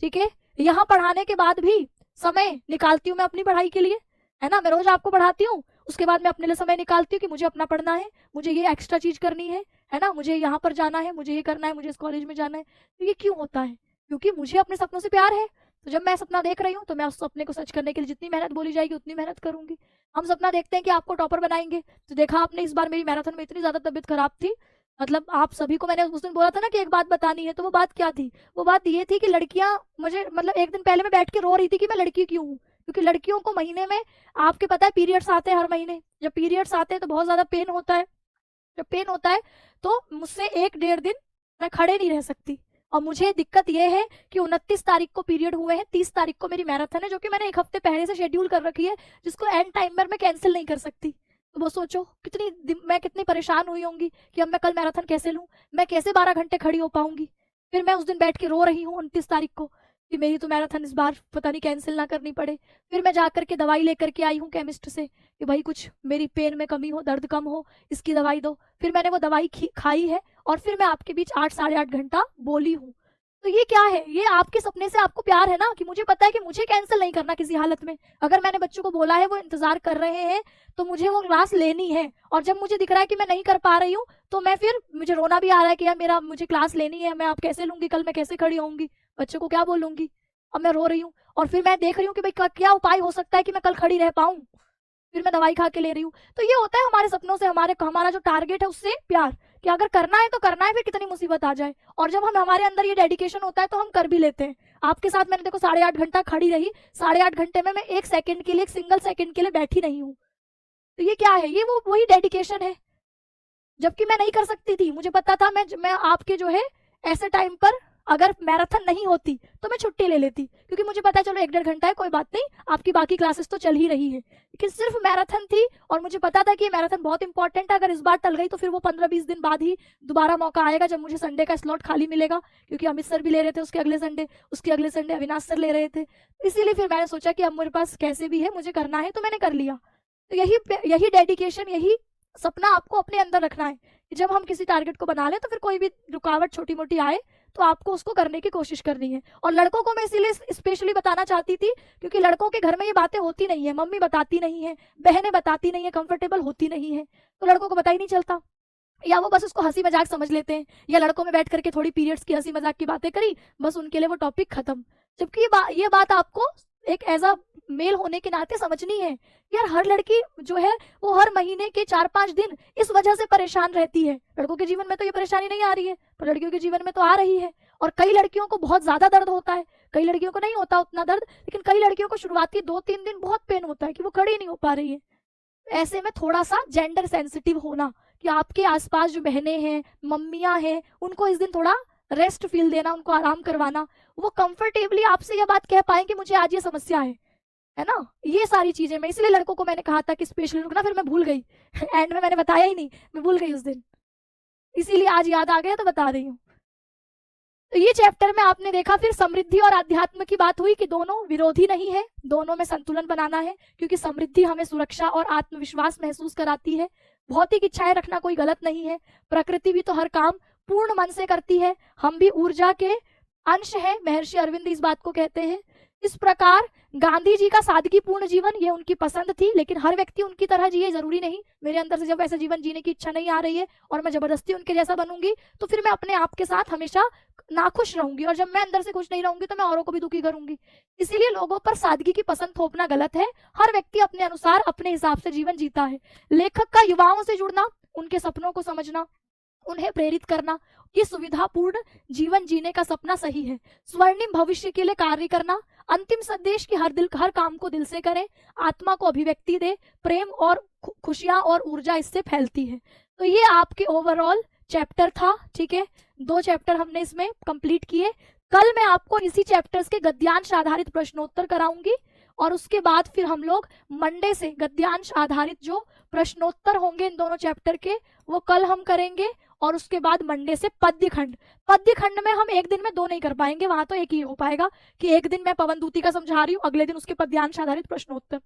ठीक है। यहाँ पढ़ाने के बाद भी समय निकालती हूँ मैं अपनी पढ़ाई के लिए, है ना। मैं रोज आपको पढ़ाती हूँ, उसके बाद मैं अपने लिए समय निकालती हूँ कि मुझे अपना पढ़ना है, मुझे ये एक्स्ट्रा चीज करनी है ना, मुझे यहाँ पर जाना है, मुझे ये करना है, मुझे इस कॉलेज में जाना है। तो ये क्यों होता है? क्योंकि मुझे अपने सपनों से प्यार है। तो जब मैं सपना देख रही हूँ तो मैं उस सपने को सच करने के लिए जितनी मेहनत बोली जाएगी उतनी मेहनत करूंगी। हम सपना देखते हैं कि आपको टॉपर बनाएंगे, तो देखा आपने इस बार मेरी मैराथन में इतनी ज्यादा तबीयत खराब थी, मतलब आप सभी को मैंने उस दिन बोला था ना कि एक बात बतानी है, तो वो बात क्या थी? वो बात ये थी कि लड़कियां मुझे, मतलब एक दिन पहले मैं बैठ के रो रही थी कि मैं लड़की क्यों हूँ, क्योंकि लड़कियों को महीने में, आपके पता है पीरियड्स आते हैं हर महीने, जब पीरियड्स आते हैं तो बहुत ज्यादा पेन होता है। जब पेन होता है तो मुझसे 1-1.5 दिन मैं खड़े नहीं रह सकती। और मुझे दिक्कत यह है कि 29 तारीख को पीरियड हुए हैं, 30 तारीख को मेरी मैराथन है, जो कि मैंने एक हफ्ते पहले से शेड्यूल कर रखी है, जिसको एंड टाइम पर मैं कैंसिल नहीं कर सकती। तो वो सोचो मैं कितनी परेशान हुई होंगी कि अब मैं कल मैराथन कैसे लूं, मैं कैसे 12 घंटे खड़ी हो पाऊंगी। फिर मैं उस दिन बैठ के रो रही हूँ 29 तारीख को कि मेरी तो मैराथन इस बार पता नहीं कैंसिल ना करनी पड़े। फिर मैं जाकर के दवाई लेकर के आई हूँ केमिस्ट से कि भाई कुछ मेरी पेन में कमी हो, दर्द कम हो, इसकी दवाई दो। फिर मैंने वो दवाई खाई है और फिर मैं आपके बीच 8-8.5 घंटा बोली हूँ। तो ये क्या है? ये आपके सपने से आपको प्यार है ना, कि मुझे पता है कि मुझे कैंसिल नहीं करना किसी हालत में। अगर मैंने बच्चों को बोला है, वो इंतजार कर रहे हैं, तो मुझे वो क्लास लेनी है। और जब मुझे दिख रहा है कि मैं नहीं कर पा रही हूँ, तो मैं फिर मुझे रोना भी आ रहा है कि यार मेरा मुझे क्लास लेनी है, मैं अब कैसे लूंगी, कल मैं कैसे खड़ी होंगी, बच्चों को क्या बोलूंगी। अब मैं रो रही हूँ और फिर मैं देख रही हूँ कि भाई क्या उपाय हो सकता है कि मैं कल खड़ी रह पाऊं। फिर मैं दवाई खा के ले रही हूँ। तो ये होता है हमारे सपनों से, हमारा जो टारगेट है उससे प्यार, कि अगर करना है तो करना है, फिर कितनी मुसीबत आ जाए। और जब हम हमारे अंदर ये डेडिकेशन होता है तो हम कर भी लेते हैं। आपके साथ मैंने देखो 8.5 घंटा खड़ी रही, 8.5 घंटे में मैं 1 सेकंड के लिए, 1 सिंगल सेकंड के लिए बैठी नहीं हूँ। तो ये क्या है? ये वही डेडिकेशन है। जबकि मैं नहीं कर सकती थी, मुझे पता था मैं आपके जो है ऐसे टाइम पर अगर मैराथन नहीं होती तो मैं छुट्टी ले लेती, क्योंकि मुझे पता है चलो 1-1.5 घंटा है, कोई बात नहीं, आपकी बाकी क्लासेस तो चल ही रही है। लेकिन सिर्फ मैराथन थी और मुझे पता था कि ये मैराथन बहुत इंपॉर्टेंट है। अगर इस बार टल गई तो फिर वो 15-20 दिन बाद ही दोबारा मौका आएगा, जब मुझे संडे का स्लॉट खाली मिलेगा, क्योंकि अमित सर भी ले रहे थे उसके अगले संडे, उसके अगले संडे अविनाश सर ले रहे थे। इसीलिए फिर मैंने सोचा कि अब मेरे पास कैसे भी है, मुझे करना है, तो मैंने कर लिया। तो यही डेडिकेशन, यही सपना आपको अपने अंदर रखना है कि जब हम किसी टारगेट को बना लें तो फिर कोई भी रुकावट छोटी मोटी आए तो आपको उसको करने की कोशिश करनी है। और लड़कों को मैं इसीलिए स्पेशली बताना चाहती थी, क्योंकि लड़कों के घर में ये बातें होती नहीं है, मम्मी बताती नहीं है, बहनें बताती नहीं है, कंफर्टेबल होती नहीं है, तो लड़कों को पता ही नहीं चलता, या वो बस उसको हंसी मजाक समझ लेते हैं, या लड़कों में बैठ करके थोड़ी पीरियड्स की हंसी मजाक की बातें करी, बस उनके लिए वो टॉपिक खत्म। जबकि ये बात आपको एक एज अ मेल होने के नाते समझनी है। यार हर लड़की जो है वो हर महीने के 4-5 दिन इस वजह से परेशान रहती है। लड़कों के जीवन में तो ये परेशानी नहीं आ रही है, पर लड़कियों के जीवन में तो आ रही है। और कई लड़कियों को बहुत ज्यादा दर्द होता है, कई लड़कियों को नहीं होता उतना दर्द, लेकिन कई लड़कियों को शुरुआती 2-3 दिन बहुत पेन होता है कि वो खड़ी नहीं हो पा रही है। ऐसे में थोड़ा सा जेंडर सेंसिटिव होना, कि आपके आसपास जो बहनें हैं, मम्मियां हैं, उनको इस दिन थोड़ा रेस्ट फील देना, उनको आराम करवाना, वो कंफर्टेबली आपसे ये बात कह पाए कि मुझे आज ये समस्या है ना। ये सारी चीजें मैं इसलिए लड़कों को मैंने कहा था कि स्पेशली रुकना, फिर मैं भूल गई एंड में मैंने बताया ही नहीं, मैं भूल गई उस दिन, इसीलिए आज याद आ गया तो बता रही हूँ। तो ये चैप्टर में आपने देखा फिर समृद्धि और आध्यात्म की बात हुई कि दोनों विरोधी नहीं है, दोनों में संतुलन बनाना है, क्योंकि समृद्धि हमें सुरक्षा और आत्मविश्वास महसूस कराती है। भौतिक इच्छाएं रखना कोई गलत नहीं है, प्रकृति भी तो हर काम पूर्ण मन से करती है, हम भी ऊर्जा के अंश है, महर्षि अरविंद इस बात को कहते हैं। इस प्रकार गांधी जी का सादगीपूर्ण जीवन ये उनकी पसंद थी, लेकिन हर व्यक्ति उनकी तरह जिए जरूरी नहीं। मेरे अंदर से जब ऐसा जीवन जीने की इच्छा नहीं आ रही है और मैं जबरदस्ती उनके जैसा बनूंगी, तो फिर मैं अपने आप के साथ हमेशा नाखुश रहूंगी, और जब मैं अंदर से खुश नहीं रहूंगी तो मैं औरों को भी दुखी करूंगी। इसीलिए लोगों पर सादगी की पसंद थोपना गलत है। हर व्यक्ति अपने अनुसार अपने हिसाब से जीवन जीता है। लेखक का युवाओं से जुड़ना, उनके सपनों को समझना, उन्हें प्रेरित करना, ये सुविधापूर्ण जीवन जीने का सपना सही है। स्वर्णिम भविष्य के लिए कार्य करना, अंतिम संदेश की हर काम को दिल से करें, आत्मा को अभिव्यक्ति दे, प्रेम और खुशियां और ऊर्जा इससे फैलती है। तो ये आपके ओवरऑल चैप्टर था, ठीक है। 2 चैप्टर हमने इसमें कंप्लीट किए। कल मैं आपको इसी चैप्टर्स के गद्यांश आधारित प्रश्नोत्तर कराऊंगी, और उसके बाद फिर हम लोग मंडे से गद्यांश आधारित जो प्रश्नोत्तर होंगे इन दोनों चैप्टर के, वो कल हम करेंगे। और उसके बाद मंडे से पद्य खंड में हम एक दिन में 2 नहीं कर पाएंगे, वहां तो एक ही हो पाएगा कि एक दिन मैं पवनदूती का समझा रही हूँ, अगले दिन उसके पद्यांश आधारित प्रश्नोत्तर,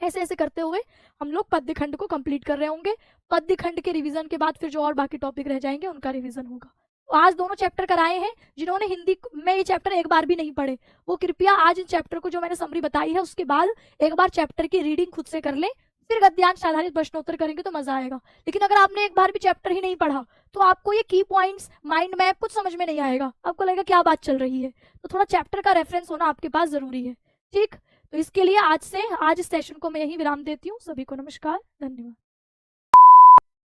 ऐसे ऐसे करते हुए हम लोग पद्य खंड को कंप्लीट कर रहे होंगे। पद्य खंड के रिवीजन के बाद फिर जो और बाकी टॉपिक रह जाएंगे उनका रिवीजन होगा। आज दोनों चैप्टर कराए हैं, जिन्होंने हिंदी में ये चैप्टर एक बार भी नहीं पढ़े वो कृपया आज इन चैप्टर को जो मैंने समरी बताई है उसके बाद एक बार चैप्टर की रीडिंग खुद से कर लें, फिर गद्यांश आधारित प्रश्नोत्तर करेंगे तो मजा आएगा। लेकिन अगर आपने एक बार भी चैप्टर ही नहीं पढ़ा तो आपको ये की पॉइंट्स, माइंड मैप कुछ समझ में नहीं आएगा, आपको लगेगा क्या बात चल रही है। तो थोड़ा चैप्टर का रेफरेंस होना आपके पास जरूरी है। ठीक, तो इसके लिए आज इस सेशन को मैं यही विराम देती हूँ। सभी को नमस्कार, धन्यवाद।